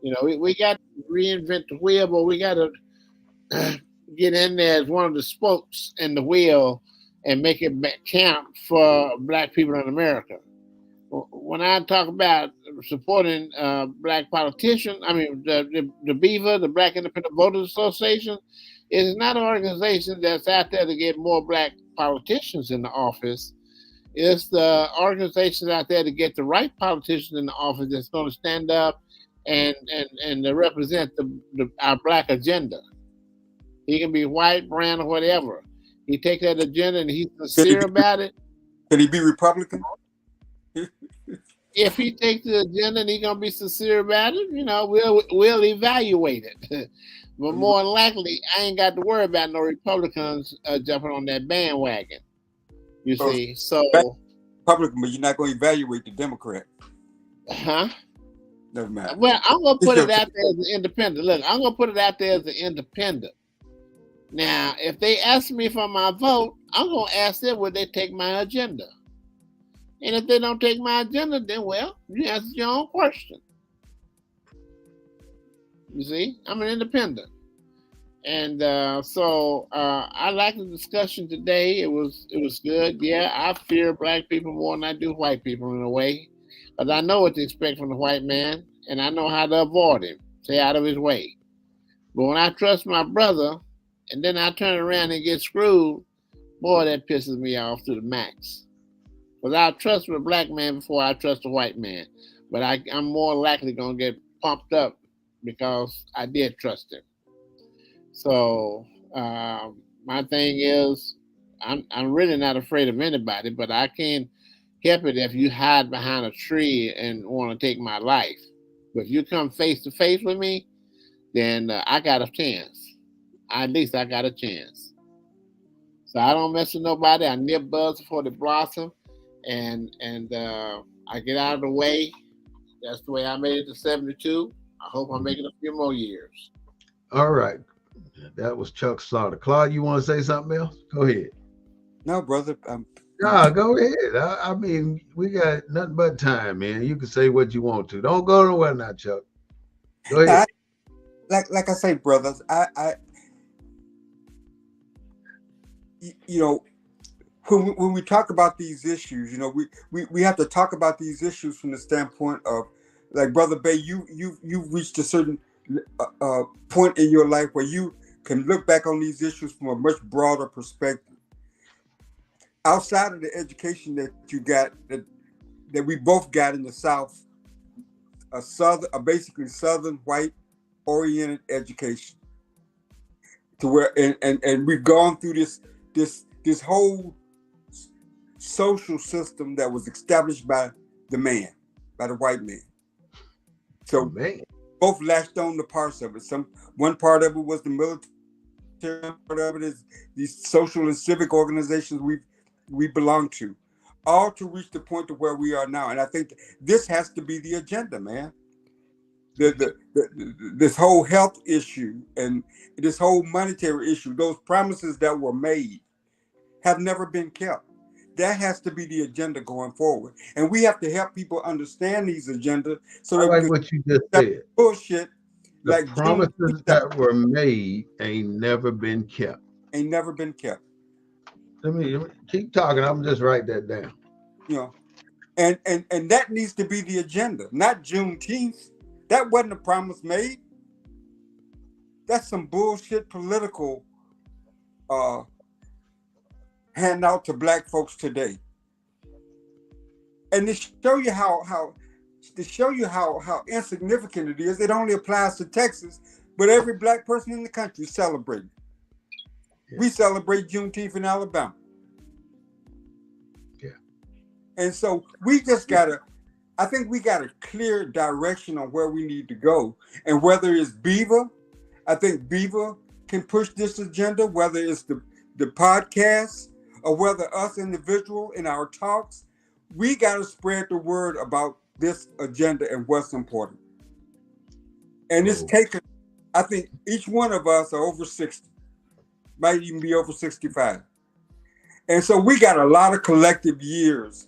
We got to reinvent the wheel, but we got to get in there as one of the spokes in the wheel and make it count for Black people in America. When I talk about supporting Black politicians, I mean the BEVA, the Black Independent Voters Association, is not an organization that's out there to get more Black politicians in the office. It's the organizations out there to get the right politicians in the office that's going to stand up and to represent our Black agenda. He can be white, brown, or whatever. He take that agenda and he's sincere about it. Can he be Republican? If he takes the agenda and he's gonna be sincere about it, we'll evaluate it. But more than likely, I ain't got to worry about no Republicans jumping on that bandwagon. You see, so Republican, but you're not going to evaluate the Democrat. Huh? Never mind. Well, I'm gonna put it out there as an independent. Look, I'm gonna put it out there as an independent. Now, if they ask me for my vote, I'm gonna ask them would they take my agenda. And if they don't take my agenda, then well, you answer your own question. You see, I'm an independent, and so I like the discussion today. It was good. Yeah, I fear Black people more than I do white people in a way, because I know what to expect from the white man, and I know how to avoid him, stay out of his way. But when I trust my brother, and then I turn around and get screwed, boy, that pisses me off to the max. Because I trust a black man before I trust a white man. But I'm more likely going to get pumped up because I did trust him. So my thing is, I'm really not afraid of anybody, but I can't help it if you hide behind a tree and want to take my life. But if you come face to face with me, then I got a chance. At least I got a chance. So I don't mess with nobody. I nip buds before they blossom, and I get out of the way. That's the way I made it to 72. I hope I'm making a few more years. All right. That was Chuck Slaughter. Claude, you want to say something else? Go ahead. No, brother. Nah, go ahead. I mean, we got nothing but time, man. You can say what you want to. Don't go nowhere now, Chuck. Go ahead. Like I say, brothers, you know, when we talk about these issues, you know, we have to talk about these issues from the standpoint of, like, Brother Bay, you've reached a certain point in your life where you can look back on these issues from a much broader perspective. Outside of the education that you got, that we both got in the South, a basically Southern white oriented education, to where and we've gone through this whole social system that was established by the white man. So both latched on to parts of it. One part of it was the military, part of it is these social and civic organizations we belong to, all to reach the point to where we are now. And I think this has to be the agenda, man. This whole health issue and this whole monetary issue, those promises that were made have never been kept. That has to be the agenda going forward. And we have to help people understand these agendas so that I like what you just said. Bullshit. The Like promises that were made ain't never been kept. Ain't never been kept. Let me keep talking. I'm just write that down. You know, and that needs to be the agenda, not Juneteenth. That wasn't a promise made. That's some bullshit political handout to black folks today. And to show you how insignificant it is, it only applies to Texas, but every black person in the country is celebrating. Yeah. We celebrate Juneteenth in Alabama. Yeah. And so I think we got a clear direction on where we need to go. And whether it's Beaver, I think Beaver can push this agenda, whether it's the podcast or whether us individual in our talks, we got to spread the word about this agenda and what's important. And it's taken, I think each one of us are over 60, might even be over 65. And so we got a lot of collective years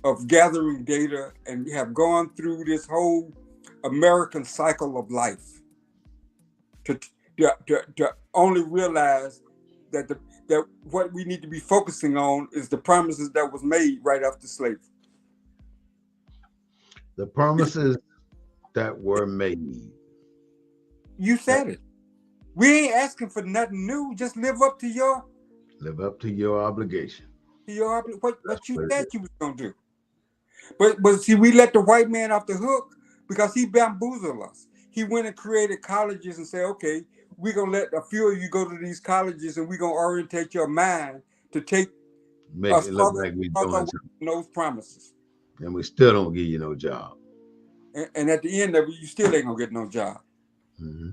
of gathering data and have gone through this whole American cycle of life to only realize that that what we need to be focusing on is the promises that was made right after slavery. The promises that were made. You said it. We ain't asking for nothing new. Just live up to your obligation. What you said you was gonna do. But see, we let the white man off the hook because he bamboozled us. He went and created colleges and said, okay, we're going to let a few of you go to these colleges and we're going to orientate your mind to make it look like we're doing those promises. And we still don't give you no job. And at the end of it, you still ain't going to get no job. Mm-hmm.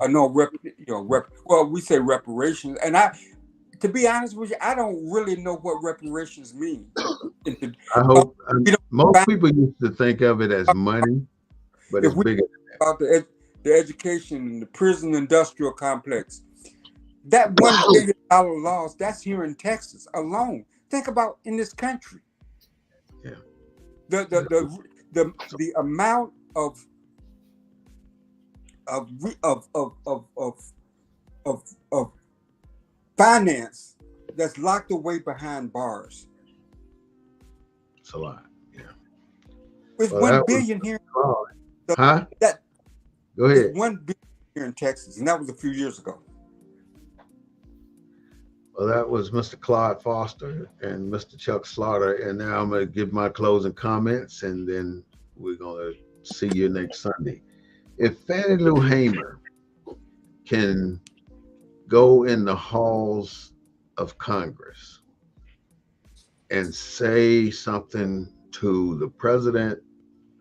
Well, we say reparations. And to be honest with you, I don't really know what reparations mean. I hope most people used to think of it as money, but it's bigger than that. About the education and the prison industrial complex, that $1 billion loss, that's here in Texas alone. Think about in this country. Yeah. The amount of finance that's locked away behind bars. It's a lot. Yeah. It's $1 billion here. Huh? Go ahead. $1 billion here in Texas, and that was a few years ago. Well, that was Mr. Claude Foster and Mr. Chuck Slaughter. And now I'm going to give my closing comments, and then we're going to see you next Sunday. If Fannie Lou Hamer can go in the halls of Congress and say something to the president,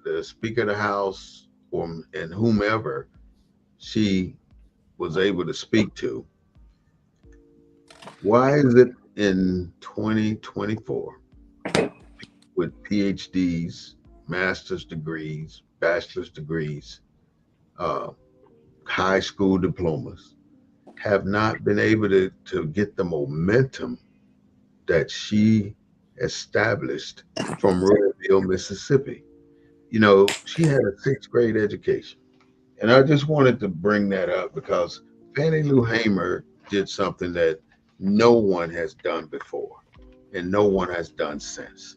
the Speaker of the House, and whomever she was able to speak to, why is it in 2024 with PhDs, master's degrees, bachelor's degrees, uh, high school diplomas, have not been able to get the momentum that she established from Royalville, Mississippi? You know, she had a sixth grade education. And I just wanted to bring that up because Fannie Lou Hamer did something that no one has done before and no one has done since.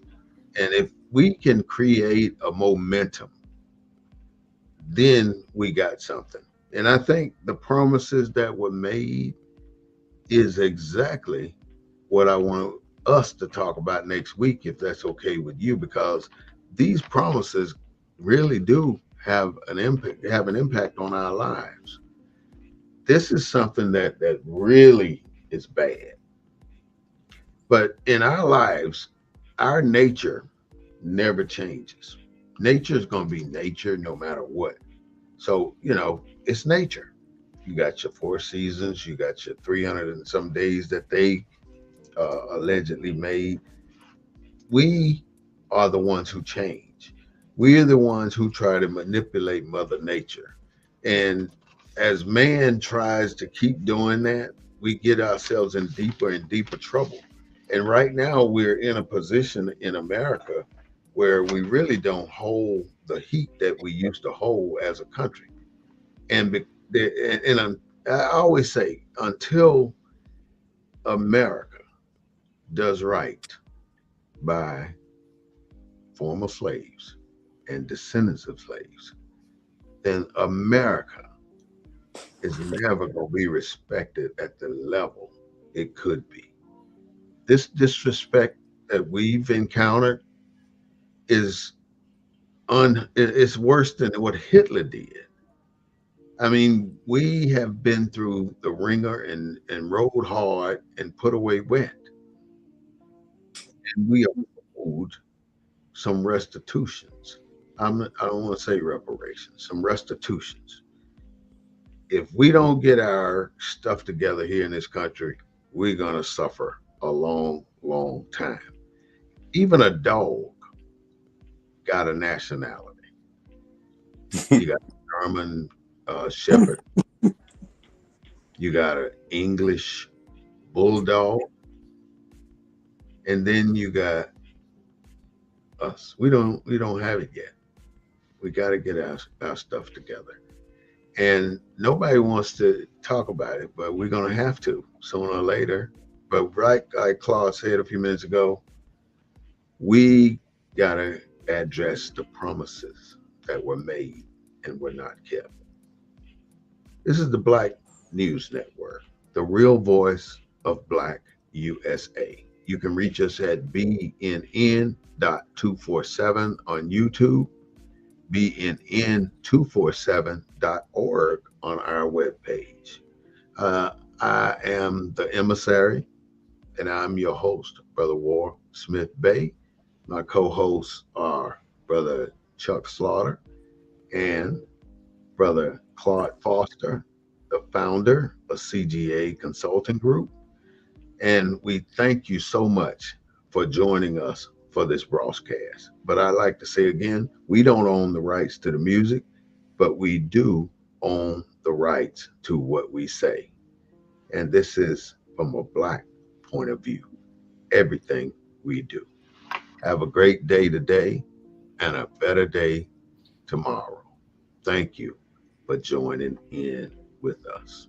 And if we can create a momentum, then we got something. And I think the promises that were made is exactly what I want us to talk about next week, if that's okay with you, because these promises really do have an impact on our lives. This is something that really is bad. But in our lives, our nature never changes. Nature is going to be nature no matter what. So, you know, it's nature. You got your four seasons, you got your 300 and some days that they allegedly made. We are the ones who change. We are the ones who try to manipulate Mother Nature. And as man tries to keep doing that, we get ourselves in deeper and deeper trouble. And right now, we're in a position in America where we really don't hold the heat that we used to hold as a country. And, I always say, until America does right by former slaves and descendants of slaves, then America is never going to be respected at the level it could be. This disrespect that we've encountered is it's worse than what Hitler did. I mean, we have been through the ringer and rode hard and put away wet, and we are owed some restitutions. I don't want to say reparations, some restitutions. If we don't get our stuff together here in this country, we're going to suffer a long, long time. Even a dog got a nationality. You got a German Shepherd, you got an English Bulldog, and then you got us. We don't have it yet. We got to get our stuff together. And nobody wants to talk about it, but we're going to have to sooner or later. But right, like Claude said a few minutes ago, we got to address the promises that were made and were not kept. This is the Black News Network, the real voice of Black USA. You can reach us at BNN.247 on YouTube, BNN247.org on our webpage. I am the emissary, and I'm your host, Brother War Smith Bay. My co-hosts are Brother Chuck Slaughter and Brother Claude Foster, the founder of CGA Consulting Group. And we thank you so much for joining us for this broadcast. But I'd like to say again, we don't own the rights to the music, but we do own the rights to what we say. And this is from a Black point of view, everything we do. Have a great day today and a better day tomorrow. Thank you for joining in with us.